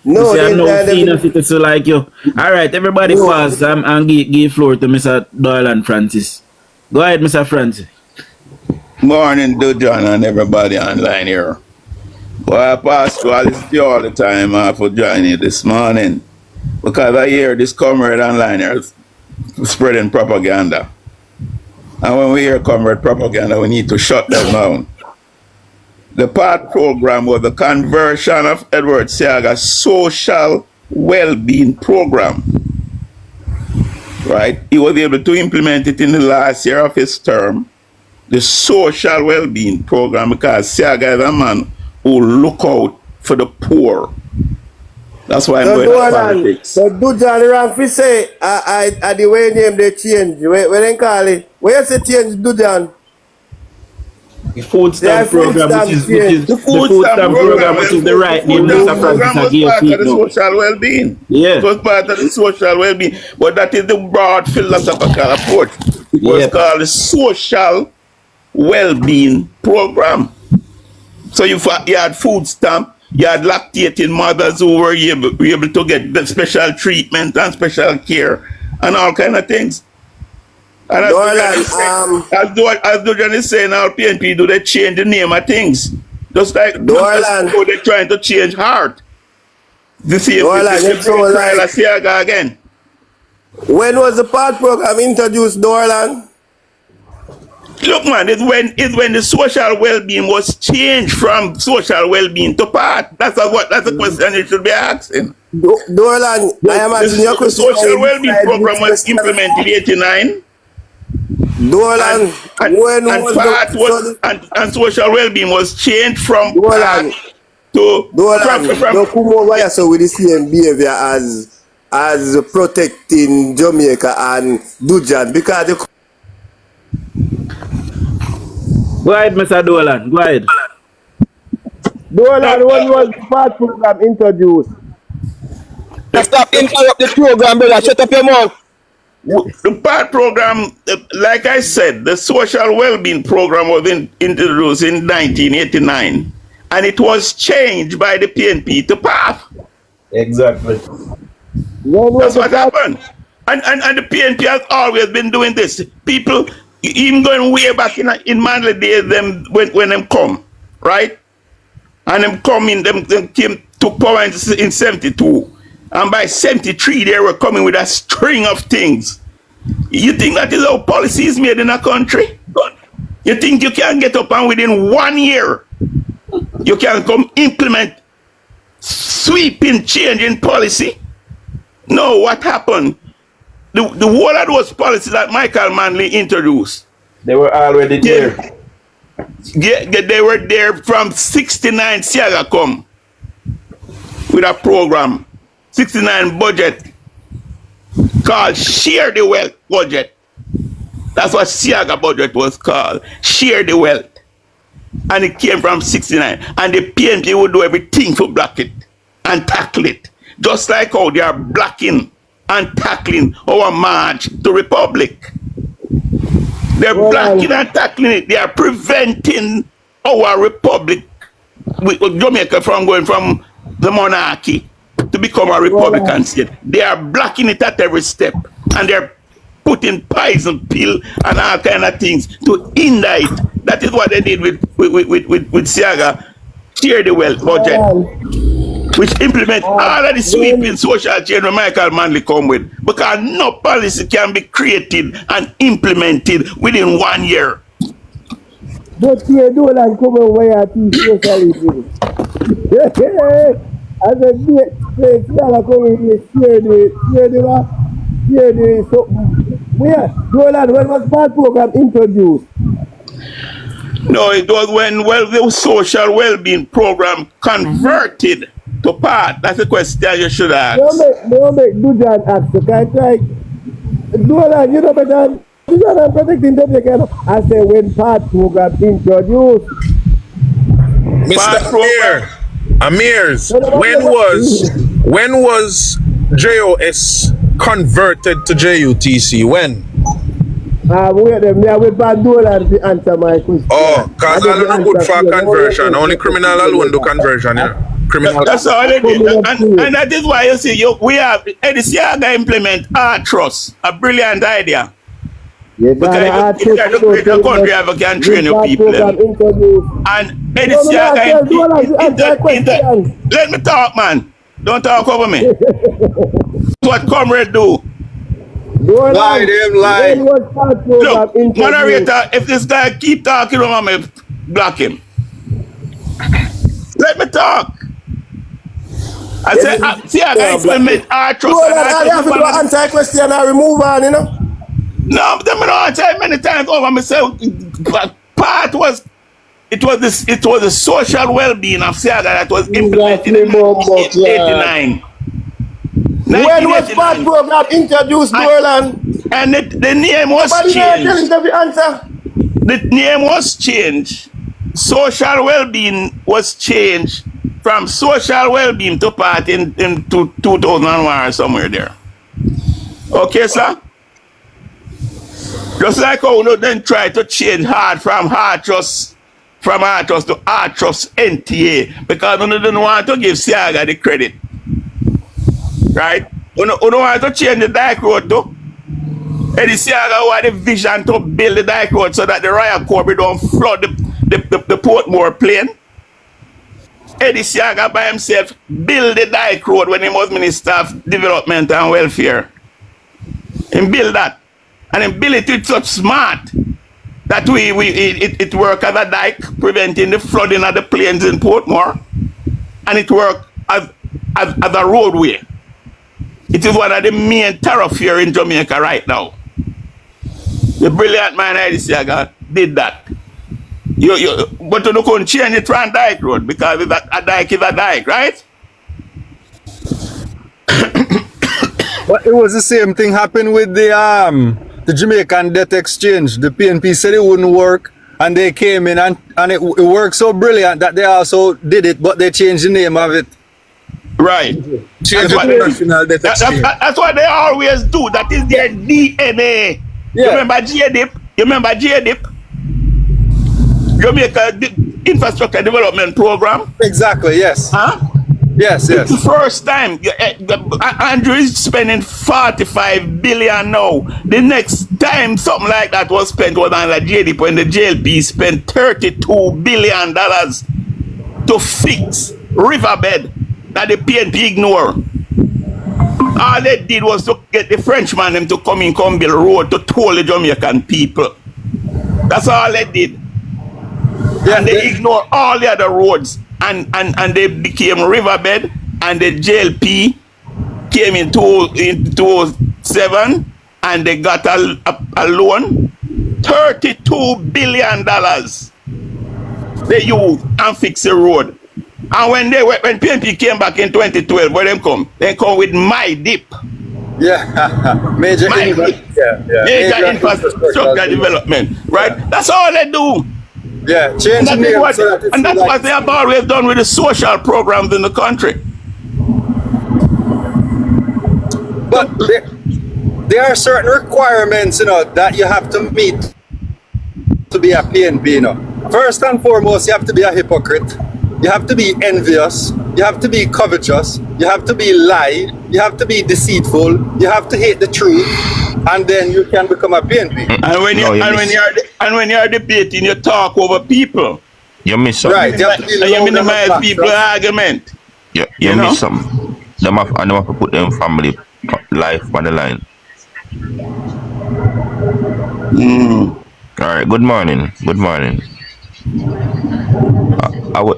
No, you see, I know see in a city so like you. Alright, everybody pause and give floor to Mr. Doyle and Francis. Go ahead, Mr. Francis. Morning, Dujon and everybody online here. Well, I pass to all the time for joining you this morning. Because I hear this comrade online here spreading propaganda. And when we hear comrade propaganda, we need to shut them down. The part program was the conversion of Edward Seaga's social well-being program. Right? He was able to implement it in the last year of his term. The social well-being program, because Seaga is a man who look out for the poor. That's why I'm going to politics. So Dujon wrong fi say I the way name they change. Where they call it? Where you say change Dujon? The food stamp program, which is the food stamp program, which is the right name. The program was part of the social well-being. Yeah. It was part of the social well-being. But that is the broad philosophical approach. It was called the social well-being program. So you had food stamp. You had lactating mothers who were able to get the special treatment and special care and all kind of things. And as Dujon is saying, our PNP do they change the name of things. Just like they're trying to change heart. The same Seaga again. When was the part program introduced, Dorland? Look, man, it's when the social well-being was changed from social well-being to part. That's the question you should be asking. Dorland, I am asking your question. The social well-being program was implemented in '89. Dorland, and social well-being was changed from Dorland to don't come over here so with the same behavior as protecting Jamaica and Dujon because Go ahead, Mr. Dolan. Go ahead. Dolan, when was the part program introduced? Stop interrupt the program, brother. Shut up your mouth. The part program, like I said, the social well-being program was introduced in 1989, and it was changed by the PNP to PATH. Exactly. That's what happened. And the PNP has always been doing this. People, even going way back in Manly days, when them come, right? And them coming, them came to power in 72. And by 73, they were coming with a string of things. You think that is how policy is made in a country? You think you can get up and within 1 year, you can come implement sweeping change in policy? No, what happened? The whole of those policies that Michael Manley introduced. They were already there. Yeah, they were there from 69. Seaga come with a program. 69 budget called Share the Wealth budget. That's what Seaga budget was called. Share the Wealth. And it came from 69. And the PNP would do everything to block it and tackle it. Just like how they are blocking and tackling our march to Republic. They're blocking and tackling it. They are preventing our republic, with Jamaica from going from the monarchy to become a republican state. They are blocking it at every step, and they're putting poison pill and all kind of things to hinder it. That is what they did with Seaga, share the wealth budget, which implement all of the sweeping social change that Michael Manley come with, because no policy can be created and implemented within 1 year. But you do like come over here to socialism. As a place, you are coming here, share the something. Where? Roland, when was that program introduced? No, it was when the social well-being program converted to part. That's the question you should ask. Don't make DUJON'S ask. So can I try? Roland, you know better. DUJON'S protecting Jamaica. I say when part program introduced. Mr. Amirs, when was JOS converted to JUTC? When? Wait them. Me with Bandola to answer my question. Oh, because I don't good for conversion. Only criminal alone do conversion, yeah. Criminal. That's all they did. And that is why you see, we have Eddie Seaga implement arson, a brilliant idea. Because if you are to create a country, you can train your people. And Eddie Seaga, let me talk, man. Don't talk over me. What comrade do? Lie, them lie. Look, moderator, if this guy keep talking over me, block him. Let me talk. I said, see, I got implement arson. I have to do an anti-question and remove on, you know? No, them don't answer many times over myself. Part was it was the social well-being of Seaga that was implemented in 1989. When was part program introduced, Roland? And the name was changed. The name was changed. Social well-being was changed from social well-being to part in 2001 or somewhere there. Okay, sir? Just like how we then try to change hard from Artrust to Artrust NTA, because we don't want to give Seaga the credit. Right? We don't want to change the Dyke Road too. Eddie Seaga had the vision to build the Dyke Road so that the Royal Corps don't flood the Portmore plain. Eddie Seaga by himself built the Dyke Road when he was Minister of Development and Welfare. He built that. And he built it with such smart that it worked as a dike, preventing the flooding of the plains in Portmore. And it worked as a roadway. It is one of the main thoroughfares in Jamaica right now. The brilliant man Eddie Seaga did that. But you couldn't change it from Dyke Road, because a dike is a dike, right? But it was the same thing happened with the Jamaican debt exchange. The Peenpee said it wouldn't work, and they came in and it worked so brilliant that they also did it, but they changed the name of it. Right. That's what they always do. That is their DNA. Yeah. You remember GDIP? Jamaica Infrastructure Development Program? Exactly, yes. Huh? Yes. It's the first time. Andrew is spending 45 billion now. The next time something like that was spent was on the JDP, when the JLP spent $32 billion to fix riverbed that the PNP ignore. All they did was to get the Frenchman them to come build a road to toll the Jamaican people. That's all they did. Yeah, and they ignore all the other roads. And they became riverbed, and the JLP came in 2007, and they got a loan, $32 billion they used and fix the road. And when PNP came back in 2012, where they come with my dip. Yeah, major infrastructure development, right? Yeah. That's all they do. Yeah, change the name. And that's what they have always done with the social programs in the country. But there are certain requirements, that you have to meet to be a PNP, First and foremost, you have to be a hypocrite. You have to be envious. You have to be covetous. You have to be lie. You have to be deceitful. You have to hate the truth, and then you can become a PNP. And when you when you're debating, you talk over people. You miss something. Right. You have to be And you loud and minimize obnoxious. people's argument. You miss something. Them have to put them family life on the line. All right. Good morning. Good morning.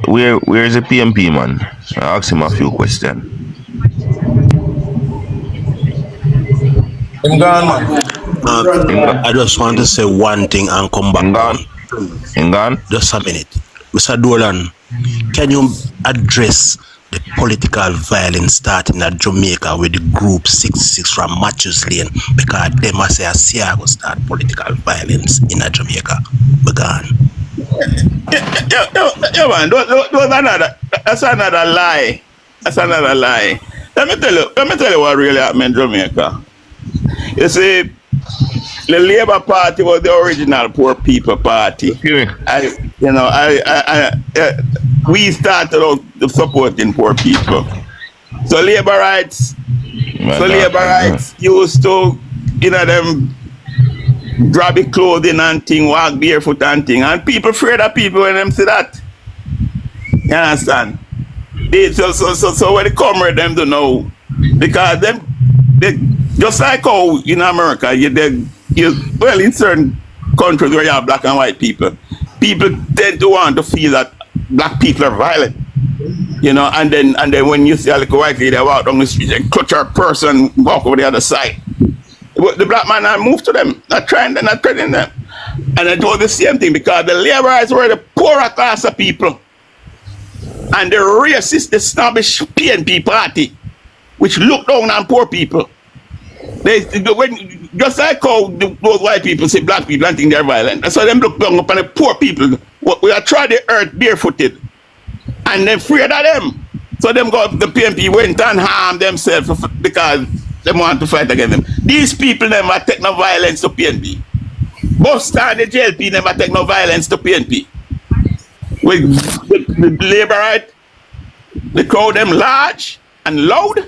Where is the PMP man? I asked him a few questions. I'm gone, man. I just want to say one thing and come back on. Just a minute. Mr. Dolan, can you address the political violence starting at Jamaica with the group 66 from Matthews Lane? Because they must say a Seaga start political violence in Jamaica. Began. Yeah, man. That's another lie. That's another lie. Let me tell you what really happened in Jamaica. You see, the Labour Party was the original poor people party. We started out supporting poor people. So Labour rights used to, them grab your clothing and thing, walk barefoot and thing. And people afraid of people when them see that. You understand? So when they come with them to know. Because they just like how in America, in certain countries where you have black and white people tend to want to feel that black people are violent. And then when you see a little white lady walk down the street and clutch her purse and walk over the other side, the black man not move to them, not threatening them. And it was the same thing because the laborers were the poorer class of people. And the racist, the snobbish PNP party, which look down on poor people. Just like how those white people say black people and think they're violent. That's why them look down upon the poor people. We are trying the earth barefooted. And they're afraid of them. So the PNP went and harmed themselves because they want to fight against them. These people never take no violence to PNP. Buster and the JLP never take no violence to PNP. With the Labour right, they call them large and loud,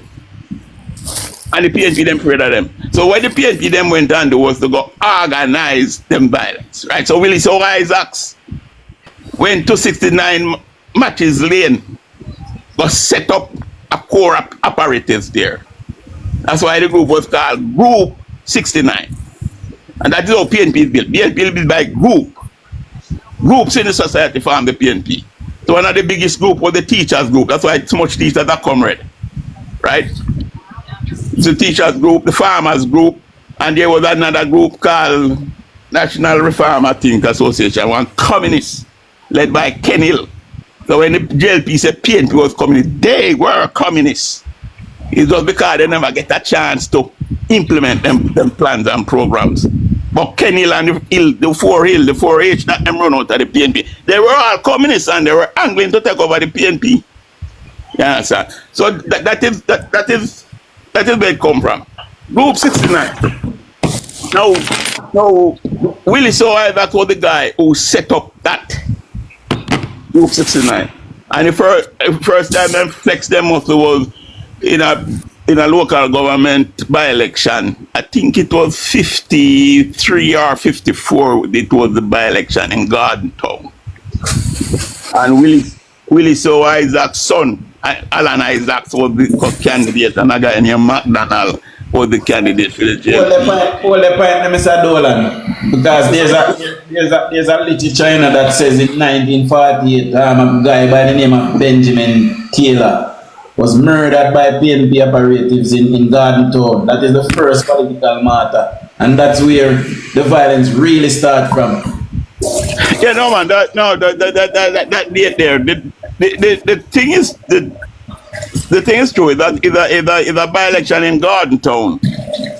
and the PNP them afraid of them. So what the PNP them went on do was to go organize them violence, right? So Willie So Isaacs went to 69 Matches Lane, was set up a core operatives there. That's why the group was called Group 69. And that is how PNP is built. PNP is built by groups in the society form the PNP. So one of the biggest group was the teachers group. That's why so much teachers are comrade, right? It's the teachers group, the farmers group, and there was another group called National Reform, I think, Association, one communist, led by Ken Hill. So when the JLP said PNP was communist, they were communists. It's just because they never get a chance to implement them plans and programs. But Ken Hill and the 4H that them run out of the PNP, they were all communists and they were angling to take over the PNP. Yeah, sir. So that is where it come from. Group 69. Now Willie So that was the guy who set up that Group 69. And the first time them flex them also was in a local government by-election. I think it was 53 or 54. It was the by-election in Garden Town. And Willie So Isaac's son, Alan Isaacs, was the candidate, and a guy named McDonald was the candidate for the jail. Hold the point, Mr. Dolan, because there's a literature that says in 1948, a guy by the name of Benjamin Taylor was murdered by PNP operatives in Garden Town. That is the first political matter, and that's where the violence really starts from. Yeah, no man, that date there. The thing is the thing is true. That is a by-election in Garden Town,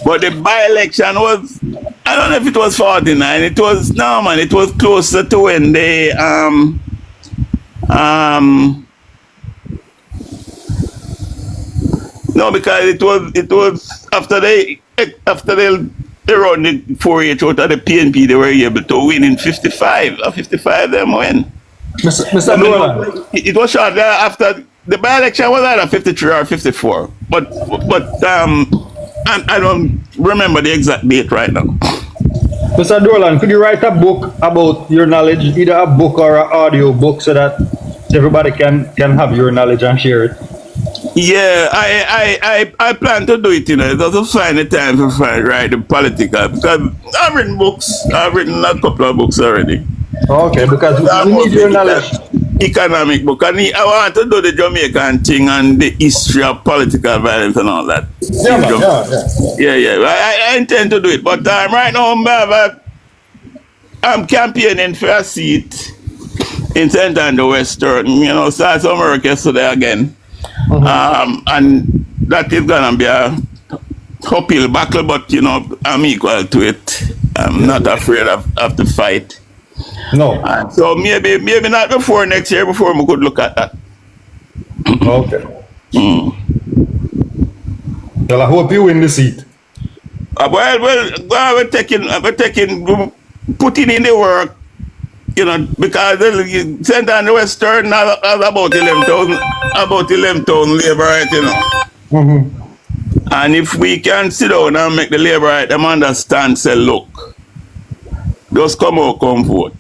but the by-election was, I don't know if it was 49. It was no man. It was closer to when they no, because it was after they around the 4H out of the PNP, they were able to win in 55. 55 them win. Mr. Dolan. It was shortly after the by-election was either 53 or 54. But I don't remember the exact date right now. Mr. Dolan, could you write a book about your knowledge, either a book or an audio book, so that everybody can have your knowledge and share it? Yeah, I plan to do it, you know. Just find the time to write the political, because I've written books. I've written a couple of books already. Okay, because we need your knowledge. Economic book, and I want to do the Jamaican thing and the history of political violence and all that. Yeah. I intend to do it, but right now I'm campaigning for a seat in Centre and the Western. You know, start some work yesterday again, and that is gonna be a uphill battle, but you know I'm equal to it. I'm not afraid of the fight. No. So maybe not before next year, before we could look at that. Okay. Well, I hope you win the seat. We're putting in the work, you know, because the Centre and the Western has about 11,000 labor right, you know. And if we can sit down and make the labor right, them understand, say, look, just come out, come vote.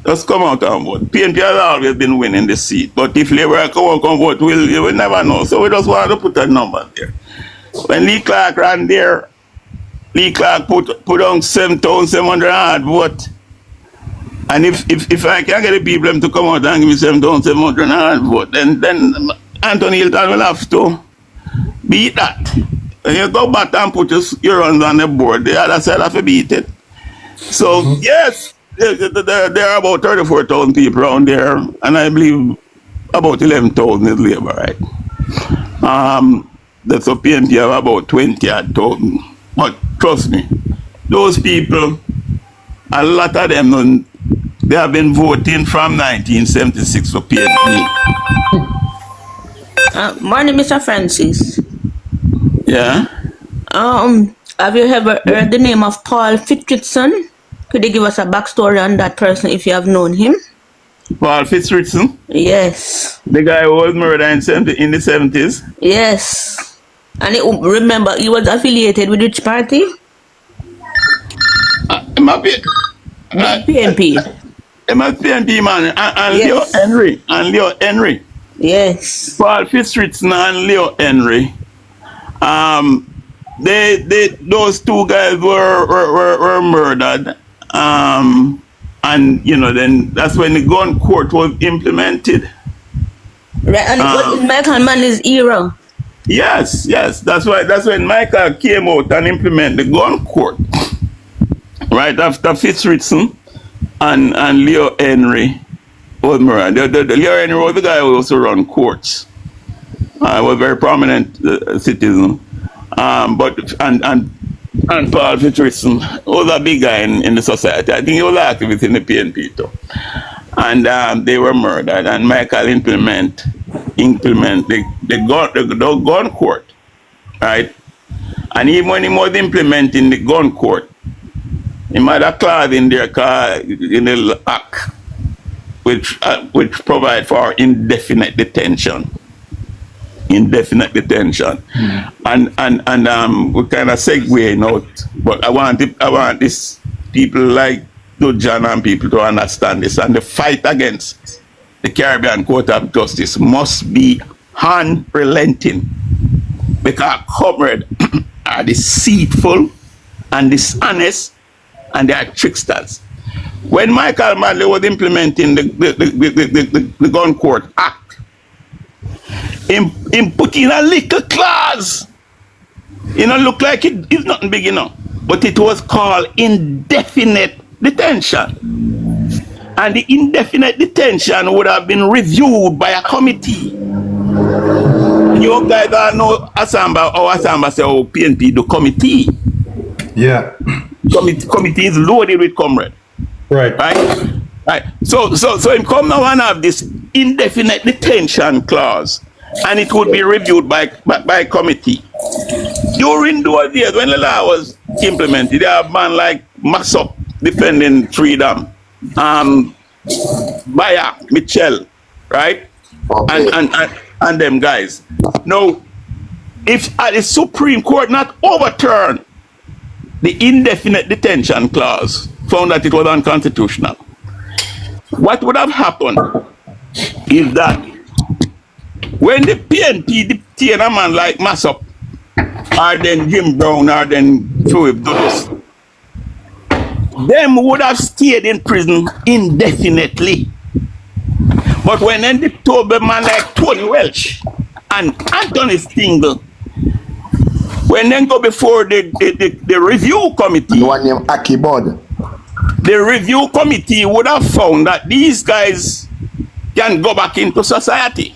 Just come out and vote. PNP has always been winning the seat, but if Labour come out, come vote, you will never know. So we just want to put a number there. When Lee Clark ran there, Lee Clark put on 7,700 hard vote. And if I can get the people to come out and give me 7,700 hard vote, then Anthony Hilton will have to beat that. When you go back and put your runs on the board, the other side have to beat it. So, yes, there are about 34,000 people around there, and I believe about 11,000 is Labour, right? That's a PNP have about 20,000. But trust me, those people, a lot of them, they have been voting from 1976 for PNP. Morning, Mr. Francis. Yeah? Have you ever heard the name of Paul Fitzgerald? Could you give us a backstory on that person if you have known him? Paul Fitzgerald? Yes. The guy who was murdered in the 70s? Yes. And remember, he was affiliated with which party? PNP. PNP, man. And Yes. Leo Henry. Yes. Paul Fitzgerald and Leo Henry. Those two guys were murdered. And you know, then that's when the gun court was implemented. Right, and it was in Michael Manley's era. Yes. That's when Michael came out and implemented the gun court. Right after Fitzgerald and Leo Henry was murdered. Leo Henry was the guy who also run courts. Was a very prominent citizen. And Paul Fitzgerald was a big guy in the society. I think he was active in the PNP too. And they were murdered. And Michael implement the gun court, right? And even when he was implementing the gun court, he had a clause in there in the act which provide for indefinite detention. And we kind of segue out, but I want this people like DUJON and people to understand this, and the fight against the Caribbean Court of Justice must be unrelenting, because comrades are deceitful and dishonest, and they are tricksters. When Michael Manley was implementing the Gun Court Act, him put in a little clause. You know, look like it's nothing big enough, but it was called indefinite detention. And the indefinite detention would have been reviewed by a committee. You guys don't know Asamba say, oh, PNP, the committee. Yeah. Committee is loaded with comrades. Right. So him come now and have this indefinite detention clause, and it would be reviewed by committee. During those years when the law was implemented, there are man like Massop defending freedom, Baya, Mitchell, right? Okay. And them guys. Now, if the Supreme Court not overturned the indefinite detention clause, found that it was unconstitutional, what would have happened is that when the PNP detain a man like Massop, or then Jim Brown, or then Philip Douglas, them would have stayed in prison indefinitely. But when then they told a man like Tony Welch and Anthony Stingle, when then go before the review committee, One named Aki Bud. the review committee would have found that these guys can go back into society.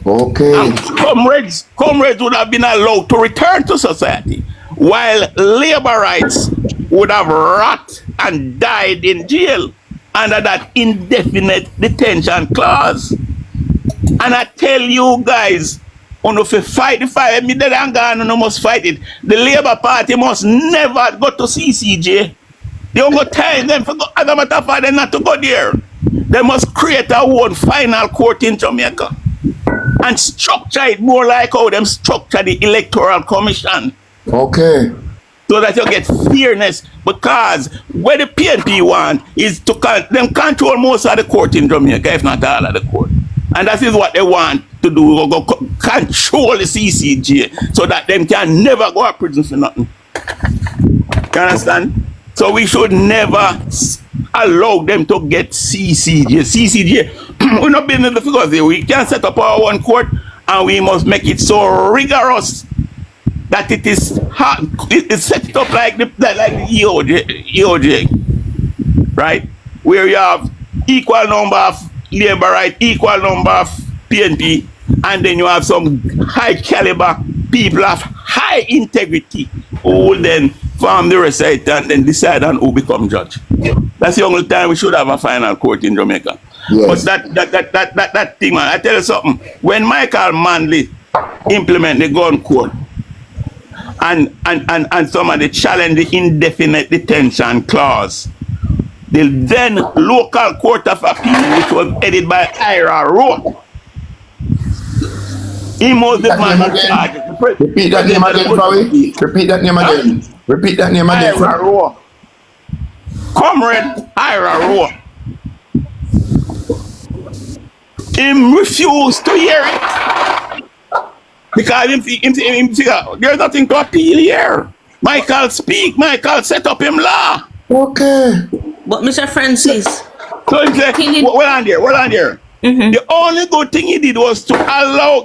Okay. And comrades would have been allowed to return to society, while labor rights would have rot and died in jail under that indefinite detention clause. And I tell you guys, on if you fight the fight, me dead and gone, you must fight it. The Labour Party must never go to CCJ. They don't go tell them, for as a matter of fact, them not to go there. They must create a one final court in Jamaica and structure it more like how them structure the Electoral Commission. Okay. So that you get fairness, because what the PNP want is to them control most of the court in Jamaica, if not all of the court. And that is what they want to do, go control the CCJ, so that them can never go to prison for nothing. You understand? So we should never allow them to get CCJ. CCJ, we're not being in the figures here. We can set up our one court, and we must make it so rigorous that it is hard. It's set up like the EOJ, right? Where you have equal number of labor right, equal number of PNP, and then you have some high caliber people of high integrity who will then form the recite and then decide on who become judge. That's the only time we should have a final court in Jamaica. Yes. But that thing, man, I tell you something. When Michael Manley implement the gun code, and somebody challenge the indefinite detention clause, the then local court of appeal, which was headed by Ira Rowe, he was the man who charged. Repeat that name again, Fawi. Repeat that name again. Repeat that name again. Ira Rowe. Comrade Ira Rowe. He refused to hear it. Because there's nothing to appeal here. Michael speak, Michael set up him law. Okay. But Mr. Francis, So he said, well on there. The only good thing he did was to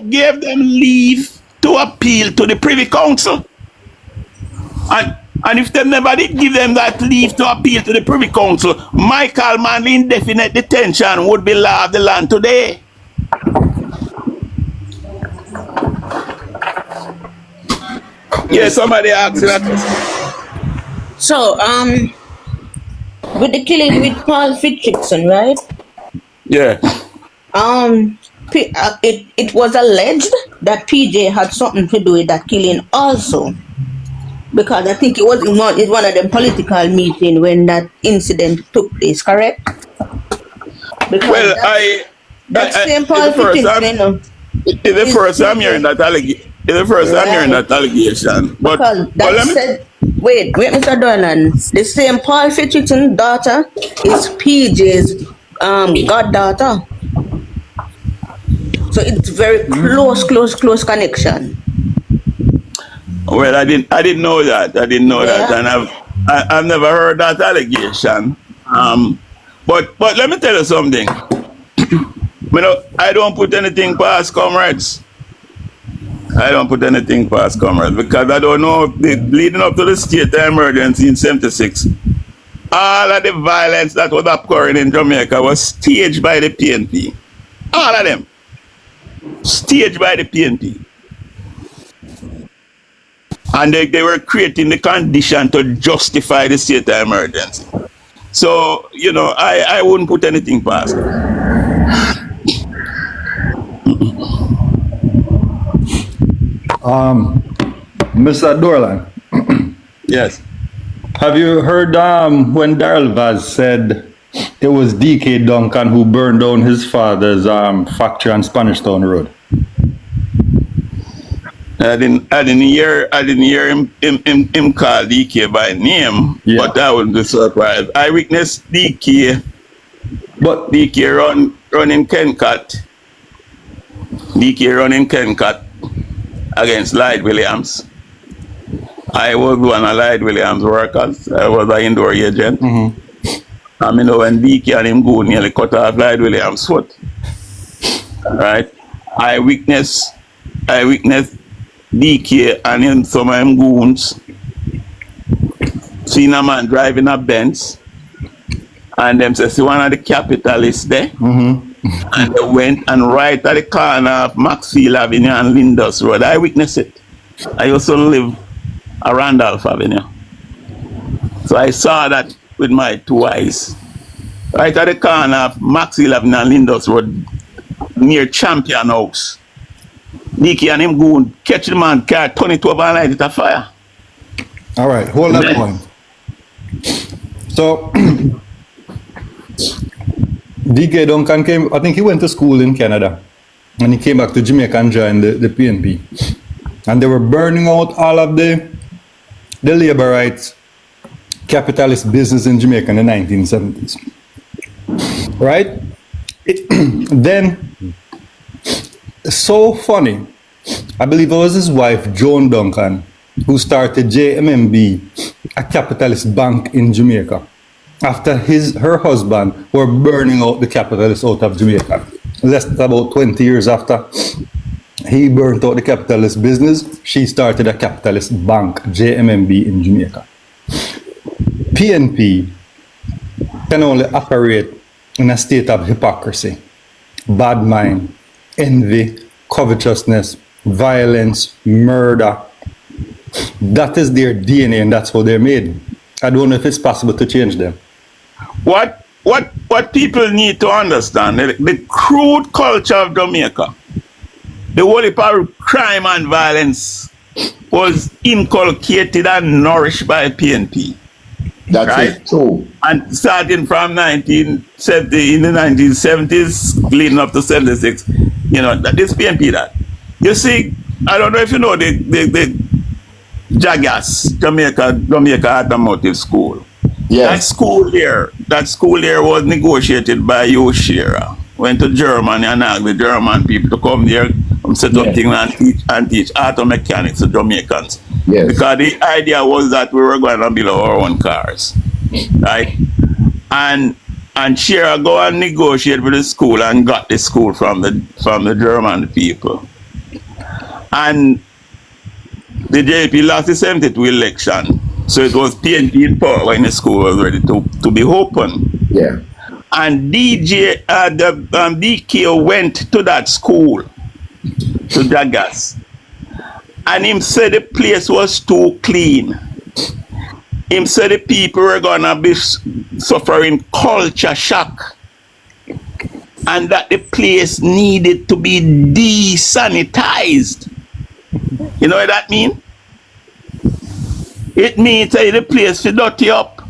give them leave to appeal to the Privy Council. And if they never did give them that leave to appeal to the Privy Council, Michael Manley indefinite detention would be law of the land today. Yeah, somebody asked that. so with the killing with Paul Fitzgerald, right? Yeah. It was alleged that PJ had something to do with that killing also, because I think it was in one of them political meeting when that incident took place, correct? Because Well, that same Paul Fitzgerald, you know, it's the first time hearing that allegation. It's the first time hearing that allegation. But because that let me, said, wait, Mr. Dolan, the same Paul Fitzgerald's daughter is PJ's goddaughter. So it's very close connection. well, I didn't know that. I didn't know that, and I've never heard that allegation. But let me tell you something. I don't put anything past comrades. I don't put anything past comrades because I don't know leading up to the state of emergency in '76. All of the violence that was occurring in Jamaica was staged by the PNP. All of them. Staged by the PNP. And they were creating the condition to justify the state of emergency. So, I wouldn't put anything past it. Mr. Dorlan, Yes. have you heard when Daryl Vaz said it was DK Duncan who burned down his father's factory on Spanish Town Road? I didn't hear him call DK by name, Yeah. but I wouldn't be surprised. I witnessed DK running Kencut. DK running Kencut against Lloyd Williams. I was one of Lloyd Williams' workers. I was an indoor agent. I mean, when DK and him go nearly cut off Lloyd Williams' foot. Right? I witnessed DK and him, some of them goons seen a man driving a Benz, and them say, see one of the capitalists there. And they went and right at the corner of Maxfield Avenue and Lindus Road. I witnessed it. I also live at Randolph Avenue. So I saw that with my two eyes. Right at the corner of Maxfield Avenue and Lindus Road, near Champion House. DK and him go and catch the man car, turn it over and light it a fire. All right, hold that point. So, DK Duncan came, I think he went to school in Canada, and he came back to Jamaica and joined the PNP. And they were burning out all of the labor rights, capitalist business in Jamaica in the 1970s. Right? Then, so funny, I believe it was his wife, Joan Duncan, who started JMMB, a capitalist bank in Jamaica, after her husband were burning out the capitalists out of Jamaica. Less than about 20 years after he burnt out the capitalist business, she started a capitalist bank, JMMB, in Jamaica. PNP can only operate in a state of hypocrisy, bad mind, envy, covetousness, violence, murder. That is their DNA and that's how they're made. I don't know if it's possible to change them. What people need to understand, the crude culture of Jamaica, the whole heap of crime and violence was inculcated and nourished by PNP. That's right? it, true. And starting from 1970, in the 1970s, leading up to 76, you know, this PNP that. You see, I don't know if you know the Jagas, Jamaica Automotive School. Yes. That school there was negotiated by Yoshira. Went to Germany and asked the German people to come there and set up things and teach auto mechanics to Jamaicans. Yes. Because the idea was that we were going to build our own cars. Right? And Shira go and negotiate with the school and got the school from the German people. And the JP lost the 72 election. So it was PNP in power when the school was ready to be open. Yeah. And DK went to that school, to Jagas. And him said the place was too clean. Him said the people were gonna be suffering culture shock. And that the place needed to be desanitized. You know what that means? It means that the place should dirty up.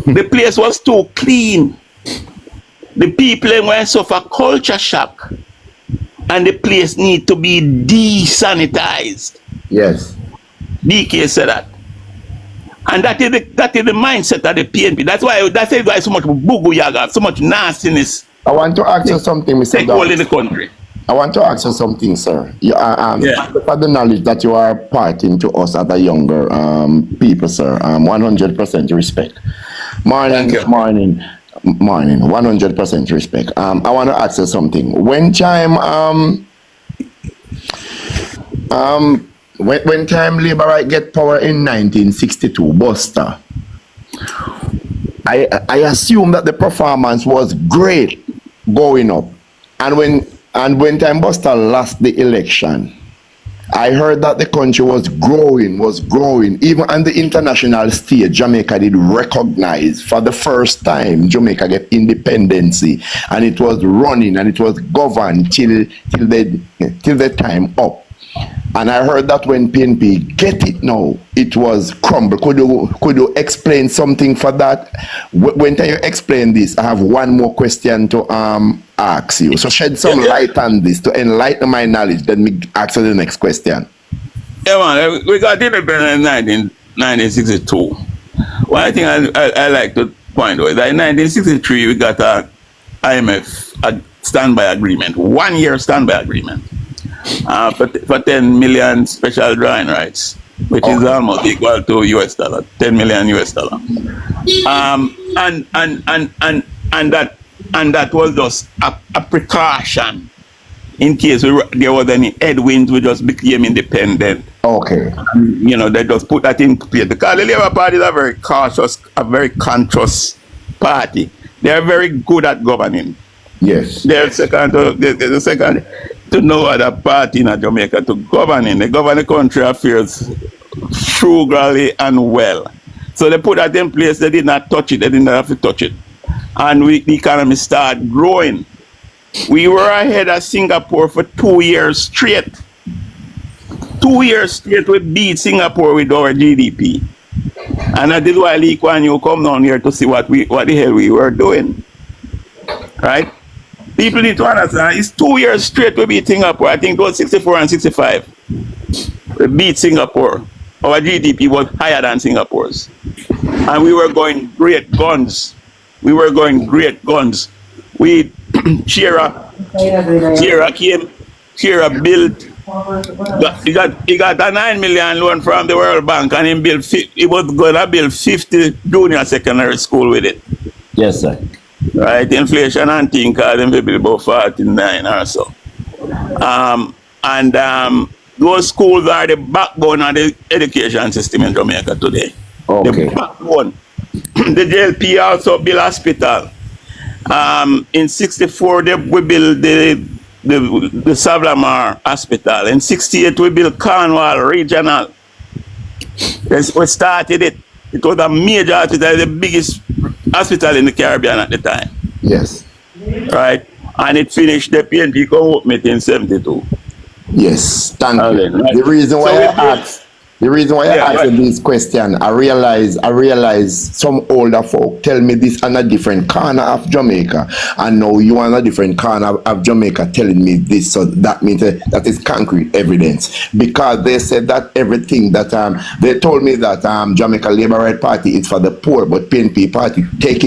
The place was too clean. The people went suffer culture shock. And the place need to be desanitized. Yes. DK said that. And that is the mindset of the PNP. That's why so much bugu yaga, so much nastiness. I want to ask you something, Mr. Take all in the country. I want to ask you something, sir. You are, Yeah. for the knowledge that you are imparting to us as a younger people, sir. 100% respect. Morning, 100% respect. I want to ask you something. When time Labour right get power in 1962, Buster, I assume that the performance was great going up, and when time Buster lost the election, I heard that the country was growing. Even on the international stage, Jamaica did recognize for the first time Jamaica get independency, and it was running and it was governed till the time up. And I heard that when Peenpee get it now, it was crumble. Could you explain something for that? When you explain this, I have one more question to ask you. So shed some light on this to enlighten my knowledge. Then me ask you the next question. Yeah, man, we got independence in 1962. One thing I like to point out is that in 1963 we got a IMF standby agreement, 1 year standby agreement for 10 million special drawing rights, which is almost equal to US dollar, 10 million US dollar. And that was just a precaution in case there was any headwinds. We just became independent. Okay. You know, they just put that in place because the Labour Party is a very cautious, a very conscious party. They are very good at governing. Yes. They're second to no other party in Jamaica to govern in. They govern the country affairs frugally and well. So they put that in place. They did not touch it. They didn't have to touch it. And the economy started growing. We were ahead of Singapore for 2 years straight. 2 years straight we beat Singapore with our GDP. And that is why Lee Kuan Yew come down here to see what the hell we were doing. Right? People need to understand, it's 2 years straight we beat Singapore. I think it was 64 and 65. We beat Singapore. Our GDP was higher than Singapore's. And we were going great guns. We were going great guns. We, Shearer came, Shearer built, he got a 9 million loan from the World Bank and he was going to build 50 junior secondary school with it. Yes, sir. Right, inflation and thing called them maybe about 49 or so. Those schools are the backbone of the education system in Jamaica today. Okay. The backbone. The JLP also built hospital. In 64 we built the Savlamar Hospital. In 68 we built Cornwall Regional. We started it. It was a major hospital, the biggest hospital in the Caribbean at the time. Yes. Right? And it finished the PNP co-op in 72. Yes, thank you. Right. The reason why I asked this question, I realize some older folk tell me this on a different corner of Jamaica, and now you are on a different corner of Jamaica telling me this. So that means that is concrete evidence, because they said that everything that they told me that Jamaica Labour Right Party is for the poor, but PNP Party take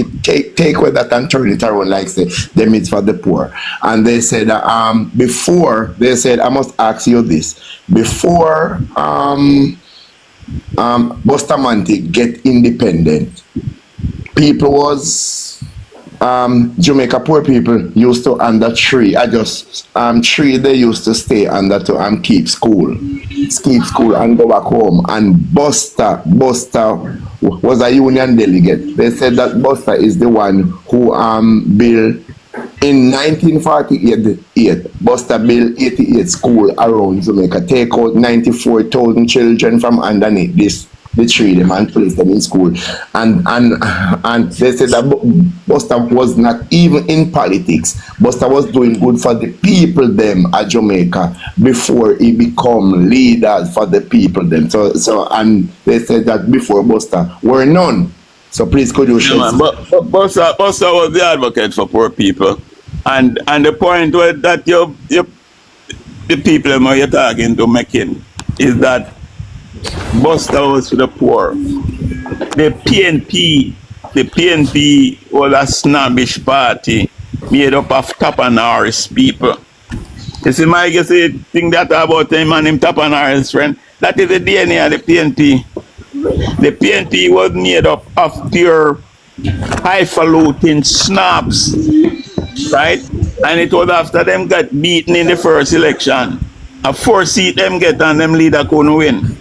away that and turn it around like say them it's for the poor. And they said before, they said, I must ask you this, before Bustamante get independent, people was Jamaica poor people used to under tree. Tree they used to stay under to keep school and go back home. And Buster was a union delegate. They said that Buster is the one who built in 1948. Buster built 88 school around Jamaica, take out 94,000 children from underneath the tree them and place them in school. And they said that Buster was not even in politics. Buster was doing good for the people them at Jamaica before he become leaders for the people them. So and they said that before Buster were none. So please could you share? Buster was the advocate for poor people. And the point was that the people you're talking to making is that Buster was for the poor. The PNP was a snobbish party made up of Tapanaris people. You see, Mike, you say think that about him and him Tapanaris friend. That is the DNA of the PNP. The PNP was made up of pure highfalutin snobs, right? And it was after them got beaten in the first election. A 4 seat them get and them leader couldn't win.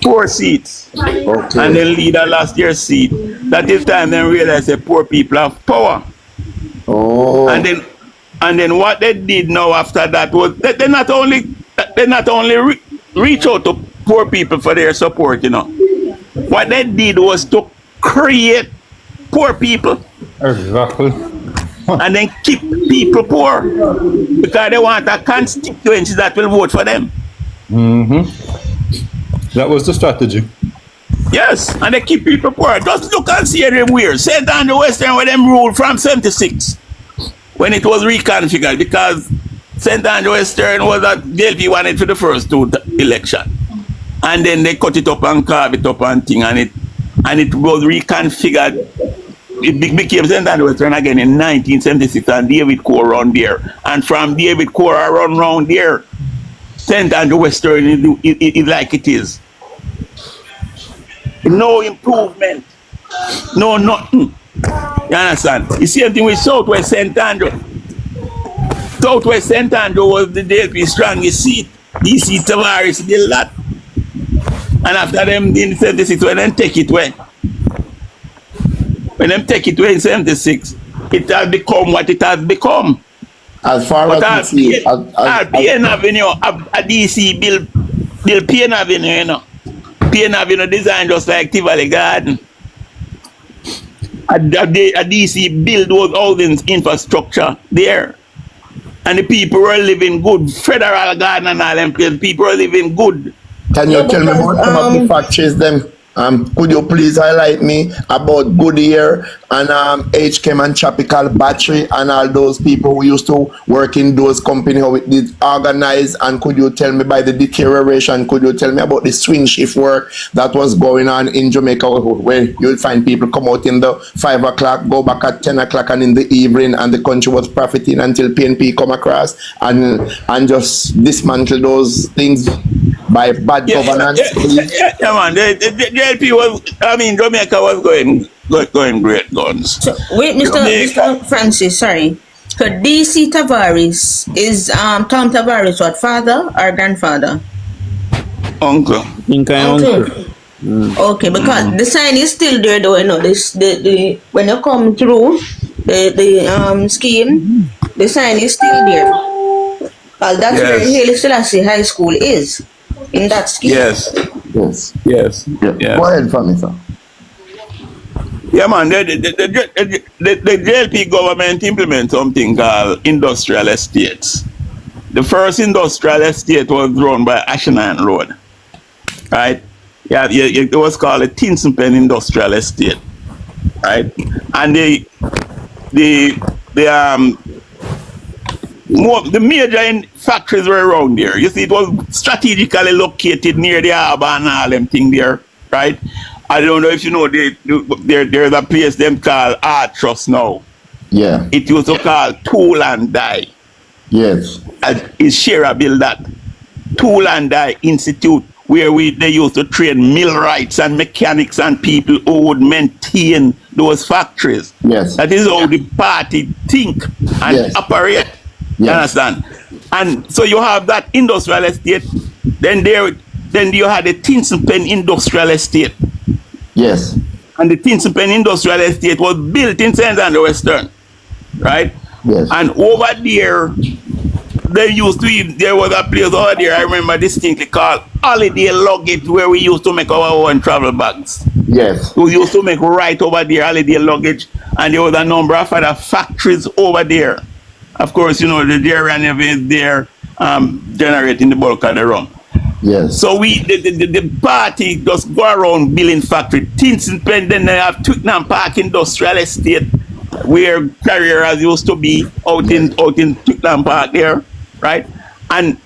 4 seats. Okay. And then leader last year's seat. That is time they realized that poor people have power. Oh. And then what they did now after that was they not only reach out to poor people for their support, you know. What they did was to create poor people. Exactly. And then keep people poor. Because they want a constituency that will vote for them. That was the strategy. Yes, and they keep people poor. Just look and see them weird. St. Andrew Western, where them ruled from 76 when it was reconfigured, because St. Andrew Western was that DLP wanted for the first two election. And then they cut it up and carve it up and thing, and it was reconfigured. It became St. Andrew Western again in 1976, and David Core around there. And from David Core around there, St. Andrew Western is like it is. No improvement. No nothing. You understand? The same thing with Southwest St. Andrew. Southwest St. Andrew was the DLP strongest seat. DC Tavares did that. And after them in 76, when they take it away. When they take it away in 76, it has become what it has become. As far But as you see, Payne Avenue, a DC build Payne Avenue, you know. Payne Avenue designed just like Tivoli Garden. A DC build those housing infrastructure there. And the people were living good. Federal Garden and all them places, people were living good. can you tell me about some of the factories them? Could you please highlight me about Goodyear and HChem and Tropical Battery and all those people who used to work in those companies, how it did organize, and could you tell me by the deterioration, could you tell me about the swing shift work that was going on in Jamaica, where you'd find people come out in the 5 o'clock, go back at 10 o'clock and in the evening, and the country was profiting until Peenpee come across and just dismantle those things by bad governance. Yeah, man. The JLP was, Jamaica was going great guns. So, wait, Mr. Francis, sorry. So DC Tavares is Tom Tavares what, father or grandfather? Uncle. Uncle. Okay, because the sign is still there though, you know, the when you come through the scheme, the sign is still there. That's where Haile Selassie High School is, in that scheme. Yes. Yeah. Go ahead, family, sir. Yeah, man, the JLP government implements something called industrial estates. The first industrial estate was run by Ashland Road, right? Yeah, it was called a Tinsonpen Industrial Estate, right? And the major factories were around there. You see, it was strategically located near the harbor and all them thing there, right? I don't know if you know, there's a place them called Art Trust now. Yeah. It used to call Tool and Die. Yes. Is Shera build that Tool and Die Institute, where they used to train millwrights and mechanics and people who would maintain those factories. Yes. That is how the party think and operate. You understand? And so you have that industrial estate, then you had the Tinsonpen Industrial Estate. Yes. And the Tinsonpen Industrial Estate was built in St. Andrew Western, right? Yes. And over there, there was a place over there, I remember distinctly, called Holiday Luggage, where we used to make our own travel bags. Yes. We used to make right over there, Holiday Luggage, and there was a number of other factories over there. Of course, you know, the dairy and everything there generating the bulk of the rum. Yes. So the party just go around building factory. Tinsonpen, then they have Twickenham Park Industrial Estate, where carriers used to be out in Twickenham Park there, right? And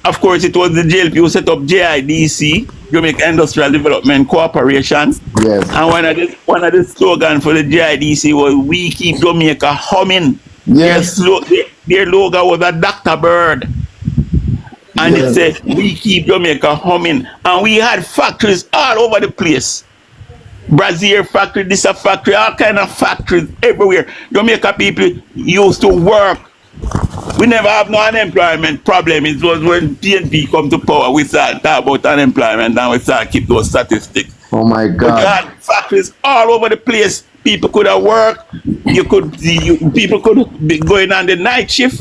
of course it was the JLP who set up JIDC, Jamaica Industrial Development Corporation. Yes. And one of the slogans for the JIDC was "We keep Jamaica humming." Yes. Their logo was a Dr. Bird. And it said, "We keep Jamaica humming." And we had factories all over the place. Brazier factory, this a factory, all kind of factories everywhere. Jamaica people used to work. We never have no unemployment problem. It was when PNP come to power, we start talk about unemployment and we start keep those statistics. Oh my God. But you had factories all over the place. People could have worked. People could be going on the night shift.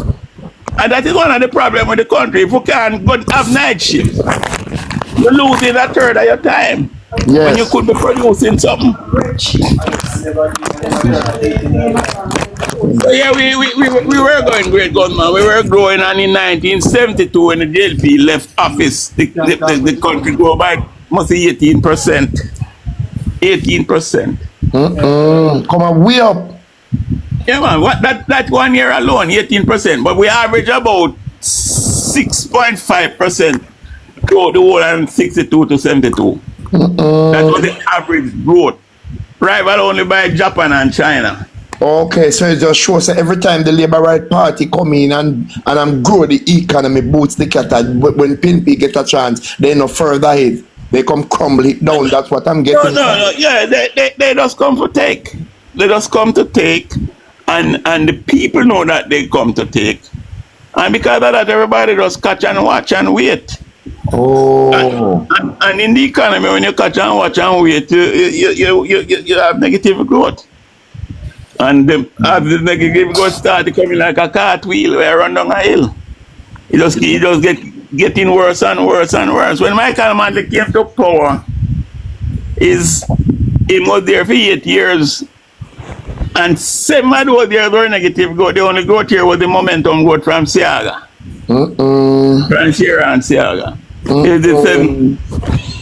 And that is one of the problems with the country. If you can't go have night shifts, you're losing a third of your time. Yes. When you could be producing something. So yeah, we were going great, Gunman. We were growing, and in 1972, when the JLP left office, the country grew by must be 18%. 18%. Come on, we up. Yeah, man. What that 1 year alone, 18%. But we average about 6.5% throughout the whole and 62 to 72. That was the average growth. Rival only by Japan and China. Okay, so it just shows that every time the Labour Right Party come in and grow the economy, boots the cat, when Peenpee get a chance, they no further hit. They come crumble it down. That's what I'm getting. No. Yeah, they just come to take. They just come to take, and the people know that they come to take. And because of that, everybody just catch and watch and wait. Oh. And in the economy, when you catch and watch and wait, you have negative growth. And as the negative growth start to come in like a cartwheel where run down a hill. It just getting worse and worse and worse. When Michael Manley came to power, he was there for 8 years. And 7 of those years were negative growth. The only growth here was the momentum growth from Seaga. From Shira and Seaga.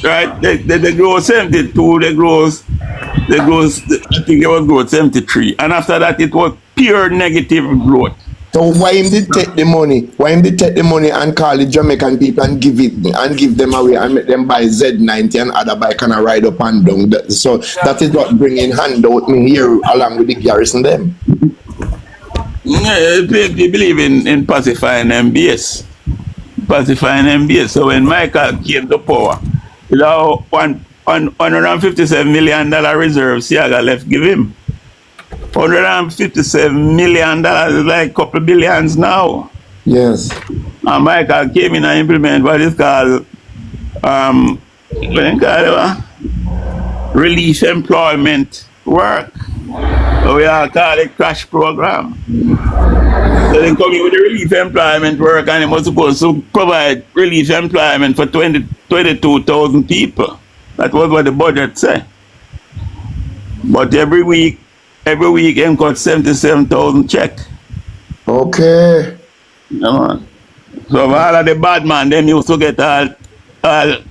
Right? They grow 72, they grow, I think they was growth 73. And after that, it was pure negative growth. So why him did take the money? Why him did take the money and call the Jamaican people and give them away and make them buy Z90 and other bike and ride up and down? So that is what bringing handout me here along with the garrison them. Yeah, they believe in pacifying MBS. Pacifying MBS. So when Michael came to power, you know, $157 million reserve Seaga left give him. $157 million is like a couple billions now. Yes. And Michael came in and implemented what is called relief employment work. So we are called a crash program. So they come in with the relief employment work, and it was supposed to provide relief employment for 22,000 people. That was what the budget said. But every week him got 77,000 check. Okay. Yeah, so all of the bad man, them used to get all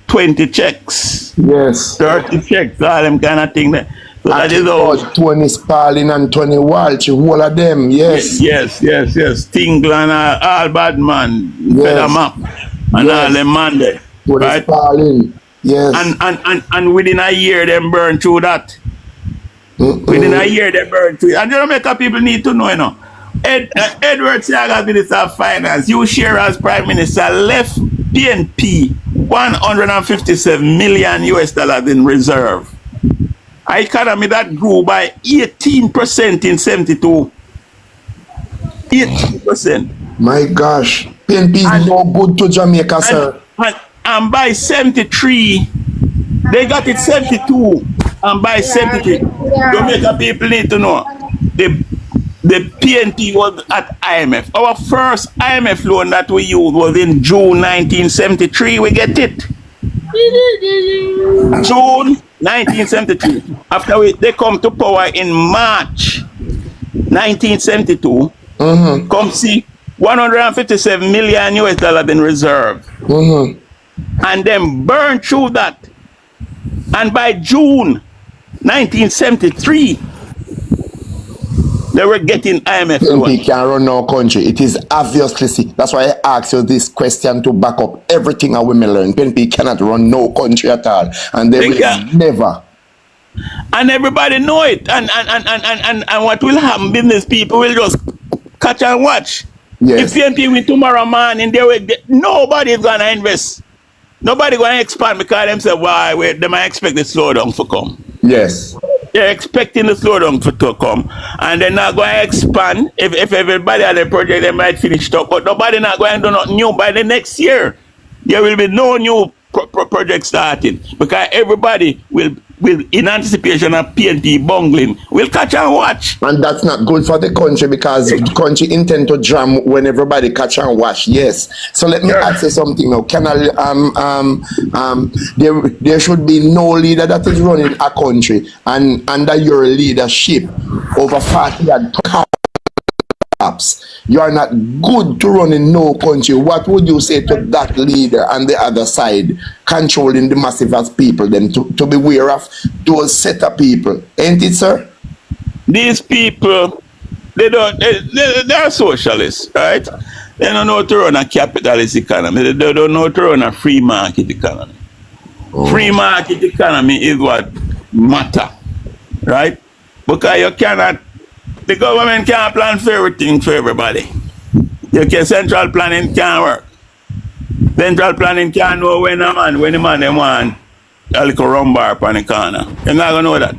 20 checks. Yes. 30 checks, all them kind of thing. So that is all. Tony Spalding and Tony Walsh, all of them, yes. Yes. Tingle and all bad man, yes. Better map, and all them man there. Tony right? Spalding, yes. And within a year, them burn through that. Within a year, they burn through it. And the Jamaica people need to know, you know. Edward Seaga, Minister of Finance, you share as Prime Minister, left Peenpee $157 million in reserve. Our economy that grew by 18% in 72. 18%. My gosh. Peenpee is no good to Jamaica, sir. And by 73, they got it 72. And by 73, Jamaica people need to know the PNP was at IMF. Our first IMF loan that we used was in June 1973. We get it. June 1973. After they come to power in March 1972, come see $157 million in reserve. And then burn through that. And by June 1973, they were getting IMF loan. Peenpee can run our country. It is obviously, that's why I asked you this question to back up everything our women learn. Peenpee cannot run no country at all. And they will never. And everybody know it. And what will happen, business people will just catch and watch. Yes. If PNP win tomorrow morning, nobody is going to invest. Nobody going to expand because them say, why, they might expect the slowdown to come. Yes. They're expecting the slowdown to come. And they're not going to expand. If everybody had a project, they might finish up. But nobody not going to do nothing new by the next year. There will be no new project starting. Because everybody will in anticipation of PNP bungling, will catch and watch. And that's not good for the country because the country intend to jam when everybody catch and watch. Yes. So let me ask you something now. Can I, there should be no leader that is running a country and under your leadership over 40 perhaps you are not good to run in no country, what would you say to that leader on the other side controlling the massive as people then to be aware of those set of people? Ain't it, sir? These people, they are socialists, right? They don't know how to run a capitalist economy. They don't know how to run a free market economy. Free market economy is what matter, right? Because you cannot, the government can't plan for everything for everybody. Central planning can't work. Central planning can't know when the man they want a little rum bar on the corner. They're not going to know that.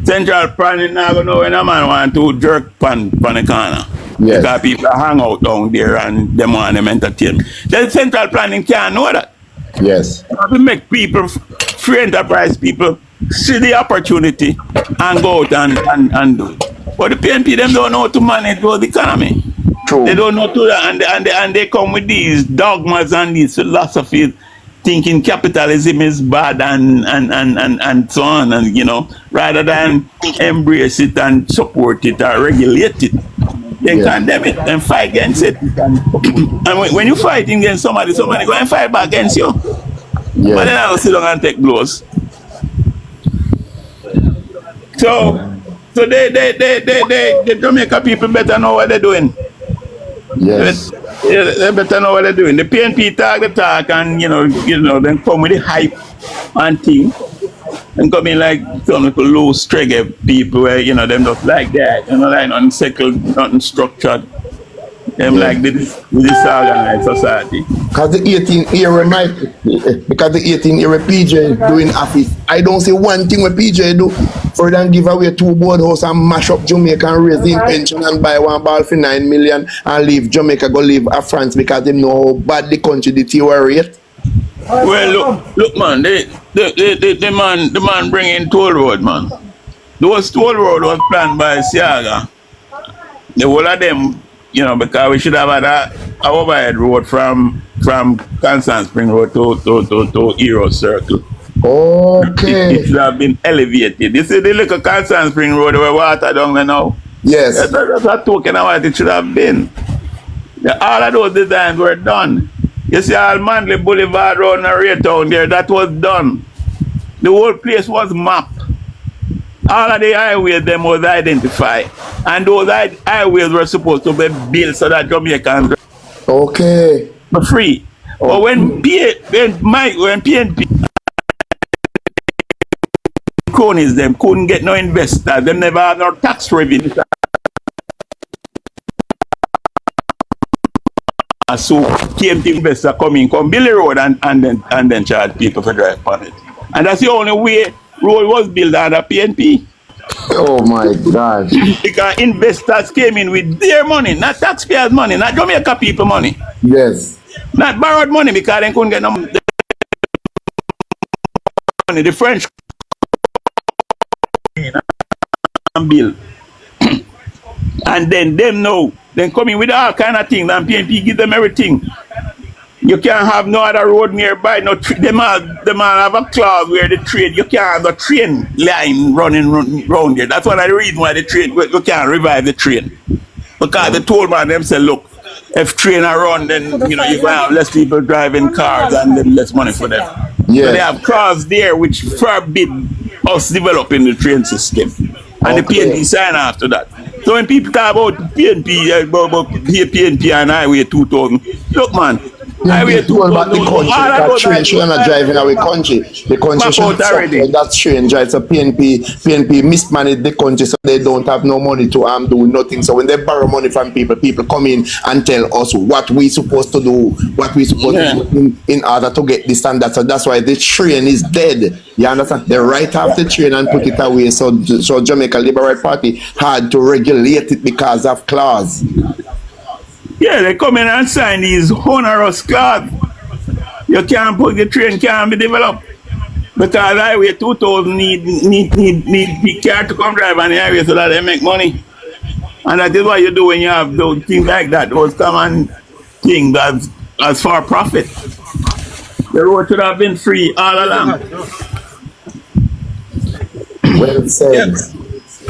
Central planning not going to know when a man want to jerk pan the corner. Yes. Because people hang out down there and they want them entertain. The central planning can't know that. Yes. We make people, free enterprise people, see the opportunity and go out and do it. But the PNP, them don't know how to manage the economy. True. They don't know to that, and they come with these dogmas and these philosophies, thinking capitalism is bad and so on, and you know, rather than embrace it and support it or regulate it, they condemn it and fight against it. And when you fight against somebody go and fight back against you. Yeah. But then I will sit down and take blows. So the Jamaica people better know what they're doing. Yes. They better know what they're doing. The PNP talk the talk and you know, then come with the hype and thing. And come in like some little loose trigger people where, you know, them just like that, you know, like nothing settled, nothing structured. Them like this organized society. Because the 18 era PJ doing office, I don't see one thing with PJ do for them give away 2 boardhouse and mash up Jamaica and raise the pension and buy 1 ball for 9 million and leave Jamaica go live a France because they know how bad the country deteriorate. Well, look, man, the man bring in toll road, man. Those toll road was planned by Seaga. The whole of them, you know, because we should have had a overhead road from Constant Spring Road to Hero Circle. Okay. It should have been elevated. You see the little Constant Spring Road where water down there now? Yes. That's a token of what it should have been. All of those designs were done. You see all Manley Boulevard round the Raytown there, that was done. The whole place was mapped. All of the highways them was identified. And those highways were supposed to be built so that Jamaicans okay. were free. But when PNP cronies them couldn't get no investors, them never had no tax revenue. So came the investor come build the road and then charge people for drive on it. And that's the only way road was built under PNP. Oh my God. Because investors came in with their money, not taxpayers' money, not Jamaica people money. Yes. Not borrowed money because they couldn't get no money. The French bill. And then them know. Then come in with all kind of things and PNP give them everything. You can't have no other road nearby. No, them all have a clause where the train, you can't have a train line running round there. That's one of the reasons why the train, you can't revive the train. Because the toll man them say, look, if train are run, then you know you can have less people driving cars and then less money for them. Yes. So they have clause there which forbid us developing the train system. And the PNP sign after that. So when people talk about PNP, about PNP and Highway 2000, look man, Highway 2000, about the country, that train should not drive in our country. The country should that train drives. So PNP mismanage the country so they don't have no money to do nothing. So when they borrow money from people come in and tell us what we supposed to do, what we supposed to do in order to get this and that. So that's why the train is dead. You understand? They write off the train and put it away. So Jamaica Liberal Party had to regulate it because of clause. Yeah, they come in and sign these onerous clause. You can't put the train can't be developed. Because Highway 2000 need big car to come drive on the highway so that they make money. And that is what you do when you have those things like that, those common things as for profit. The road should have been free all along. Well said.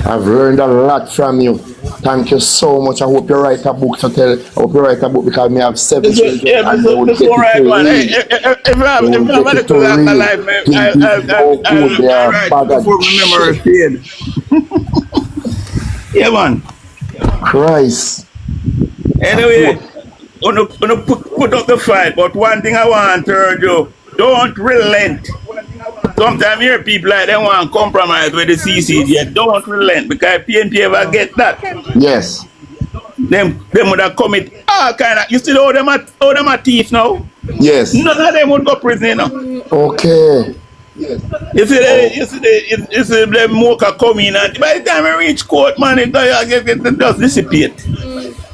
I've learned a lot from you. Thank you so much. I hope you write a book to tell. I hope you write a book because me have 7 children and they would This get one it right to one. read. If They I'm will a get it to little longer read. life, man, Think this is how good they I'll are. write Bag of before my memory shit. fade. Yeah, man. Christ. Anyway, gonna put up the fight, but one thing I want to urge you, don't relent. Sometimes you hear people like they want to compromise with the CCJ. Don't relent, because PNP ever get that, Yes. them would have commit all kind of. You see how them are thief now. Yes. None of them would go prison, you know. Okay. You see the mocha come in, and by the time I reach court, man, it just dissipate.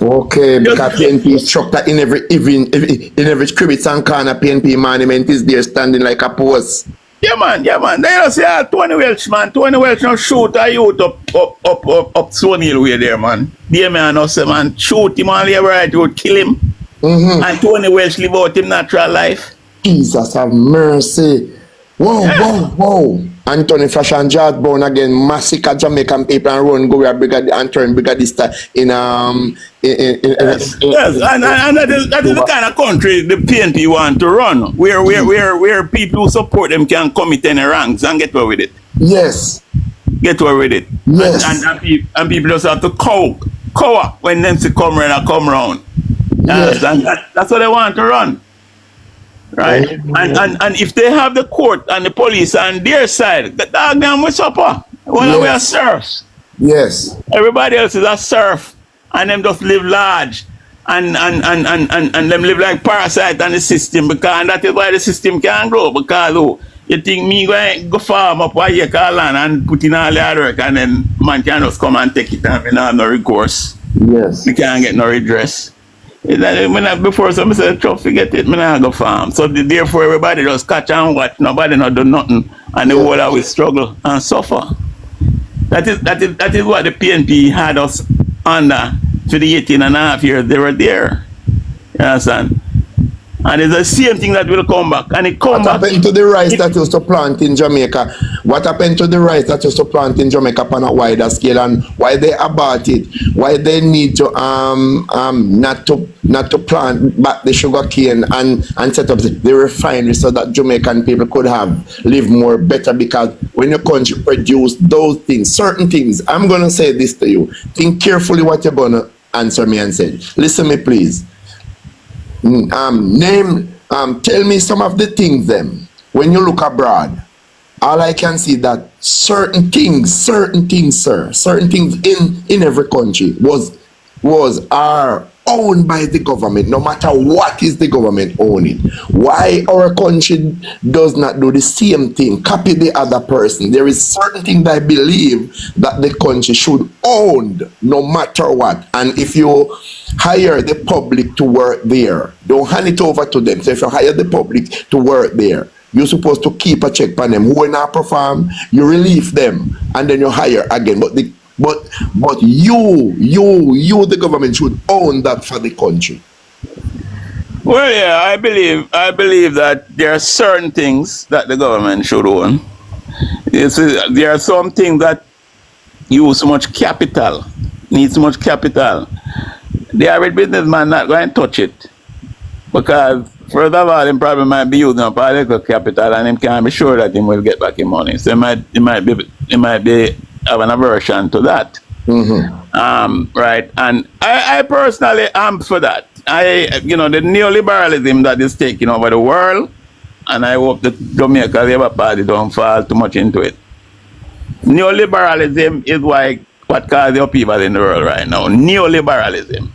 Okay, because PNP structure in every scribbles and corner, PNP monument is there standing like a post. Yeah, man. They just say, Tony Welch, man. Tony Welch now shoot a youth up Stony Hill way there, man. Dear man, no say, man, shoot him on the right road, kill him. And Tony Welch live out him natural life. Jesus have mercy. Whoa. Anthony Fashion George Brown again massacre Jamaican people and run go where brigadier and turn brigadista in Yes, and that is the kind of country the PNP want to run, where people who support them can commit any ranks and get away with it. Yes. Get away with it. Yes. And people just have to cower when them see come round. Yes. And that's what they want to run. Right? And if they have the court and the police on their side, the dog them will suffer. Well, we are serfs. Yes. Everybody else is a serf, and them just live large, and them live like parasite on the system, because and that is why the system can't grow, because you think me go farm up a acre land and put in all the hard work, and then man can just come and take it and we don't have no recourse. Yes. We can't get no redress. Before somebody said, "Trust, forget it, me not go farm." So therefore, everybody just catch and watch. Nobody not do nothing, and the whole always struggle and suffer. That is what the PNP had us under for the 18.5 years they were there. You understand? And it's the same thing that will come back. And it come back. What happened to the rice that used to plant in Jamaica? What happened to the rice that used to plant in Jamaica on a wider scale, and why they abort it? Why they need to not to plant back the sugar cane and set up the refinery so that Jamaican people could live more better? Because when your country produce those things, certain things, I'm gonna say this to you. Think carefully what you're gonna answer me and say. Listen me, please. Tell me some of the things them. When you look abroad, all I can see that certain things, sir, certain things in every country are owned by the government, no matter what is the government owning. Why our country does not do the same thing, copy the other person? There is certain things that I believe that the country should own no matter what. And if you hire the public to work there, don't hand it over to them. So if you hire the public to work there, you're supposed to keep a check on them. Who will not perform, you relieve them, and then you hire again. But you, the government, should own that for the country. Well, yeah, I believe that there are certain things that the government should own. There are some things that use so much capital, need so much capital. The average businessman not going to touch it, because first of all, him probably might be using up political capital, and him can't be sure that he will get back his money. So he might be have an aversion to that. Right, and I personally am for that. The neoliberalism that is taking over the world, and I hope that Jamaica Labour Party don't fall too much into it. Neoliberalism is what causes the upheaval in the world right now. Neoliberalism,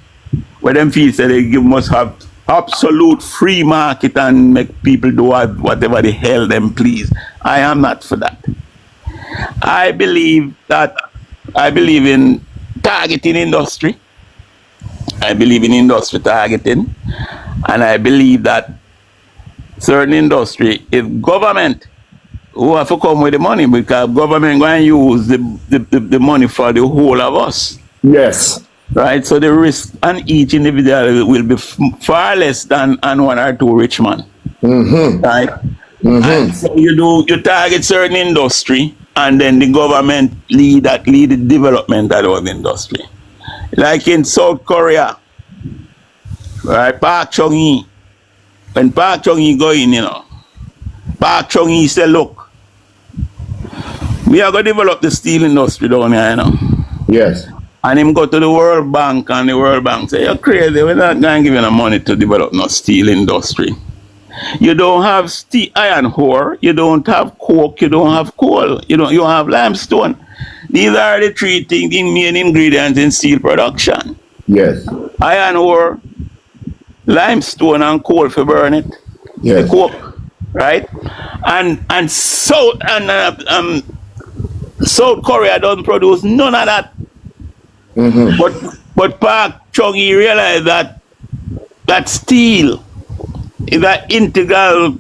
where them feel say you must have absolute free market and make people do whatever the hell them please. I am not for that. I believe in targeting industry. I believe in industry targeting, and I believe that certain industry is government who have to come with the money, because government going to use the money for the whole of us. Yes. Right, so the risk on each individual will be far less than on one or two rich man. Right? And so you target certain industry, and then the government lead the development of those industry. like in South Korea, right? Park Chung-hee. When Park Chung-hee go in, you know, Park Chung-hee say, look, we are going to develop the steel industry down here, you know. Yes. And him go to the World Bank, and the World Bank say, you're crazy, we're not going to give you no money to develop no steel industry. You don't have iron ore, you don't have coke, you don't have coal, you don't have limestone. These are the three things, the main ingredients in steel production. Yes. Iron ore, limestone, and coal for burn it. Yes. The coke, right? And South Korea doesn't produce none of that. But Park Chung-hee realized that steel is an integral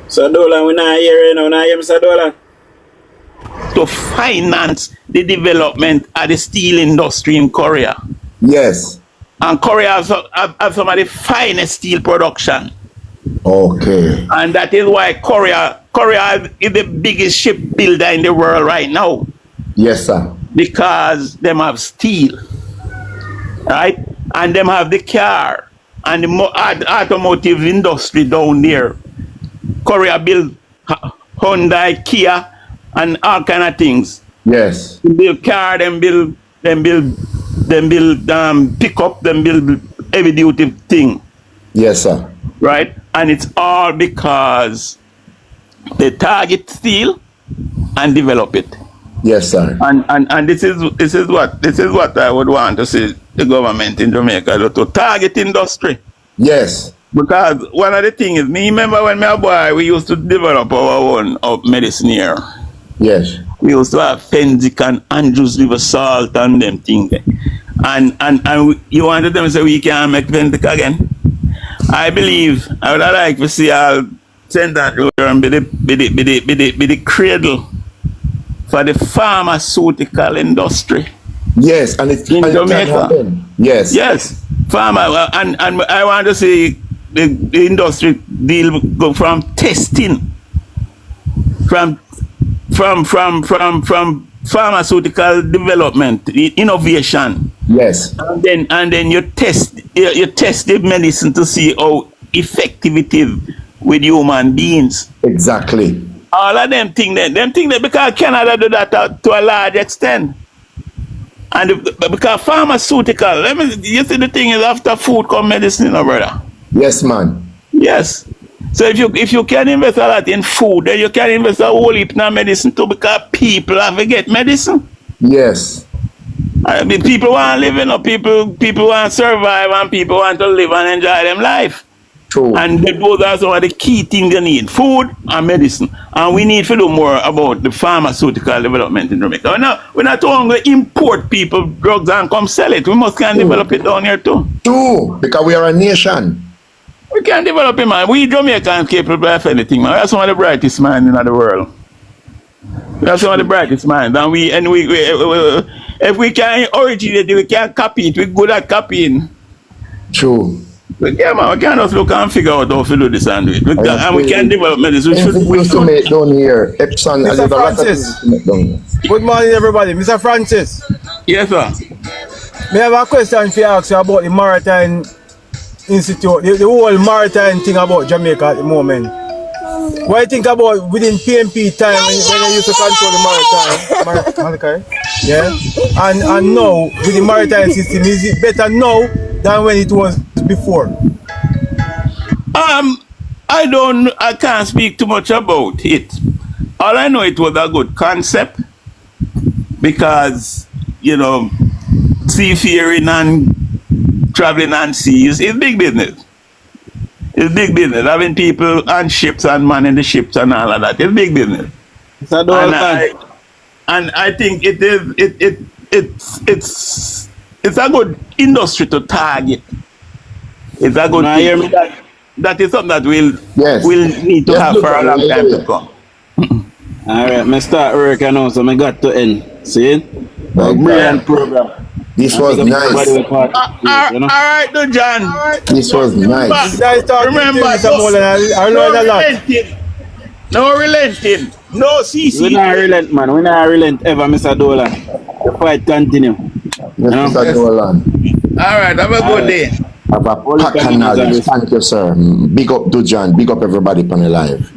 Sadola, we not hear you now. Now hear me, Sadola. to finance the development of the steel industry in Korea. Yes. And Korea have some of the finest steel production. Okay. And that is why Korea is the biggest shipbuilder in the world right now. Yes, sir. Because them have steel, right? And them have the car and the automotive industry down there. Korea build Hyundai, Kia, and all kind of things. Yes. They build car, them build pickup, them build heavy duty thing. Yes, sir. Right? And it's all because they target steel and develop it. Yes, sir. And this is what I would want to see the government in Jamaica do, to target industry. Yes. Because one of the things is, me remember when my boy, we used to develop our own medicine here. Yes. We used to have Fenzik and Andrews River salt and them things. And you wanted them to say we can't make Fenzik again. I believe I would like to see our St. Andrew be the cradle for the pharmaceutical industry. Yes, and it's in Jamaica. Yes. Yes. Pharma, and I want to see the industry deal go from testing, from pharmaceutical development, innovation. Yes. And then you test the medicine to see how effective it is with human beings. Exactly. All of them think that because Canada do that to a large extent. And because pharmaceutical, you see the thing is after food come medicine, you know, brother. Yes, man. Yes. So if you can invest a lot in food, then you can invest a whole heap in medicine too, because people have to get medicine. Yes. I mean, people want to live, you know, people want to survive, and people want to live and enjoy them life. True. And those are some of the key things they need, food and medicine. And we need to do more about the pharmaceutical development in Jamaica. We're not only import people drugs and come sell it. We must can develop it down here too. True, because we are a nation. We can develop it, man. We Jamaicans capable of anything, man. That's one of the brightest minds in the world. That's one of the brightest minds. And we if we can originate it, we can copy it. We're good at copying. True. But yeah, man, we can just look and figure out how to do this and do it. And we can develop medicine. We used to make down here. Epson, Mr. Francis. Good morning, everybody. Mr. Francis. Yes, sir. May I have a question for you ask you about the Maritime Institute, the whole maritime thing about Jamaica at the moment. What do you think about within Peenpee time when they used to control the maritime? Yeah. And now with the maritime system, is it better now than when it was before? I can't speak too much about it. All I know, it was a good concept because, you know, seafaring and traveling on seas is big business. It's big business. Having people on ships and manning the ships and all of that. It's big business. And I think it's a good industry to target. It's a good thing. That is something that we'll need to have for a long time to come. Alright, I start work now, so I got to end. See? Brilliant program. This And was big up everybody nice. who participate, you know. All right, John. This was nice. Remember, no relenting. No CC. We not relent, man. We not relent ever, Mr. Dolan. The fight continue. Yes, Mr. Dolan. All right, have a good day. Have a pack and knowledge. Thank you, sir. Big up DUJON. Big up everybody on the live.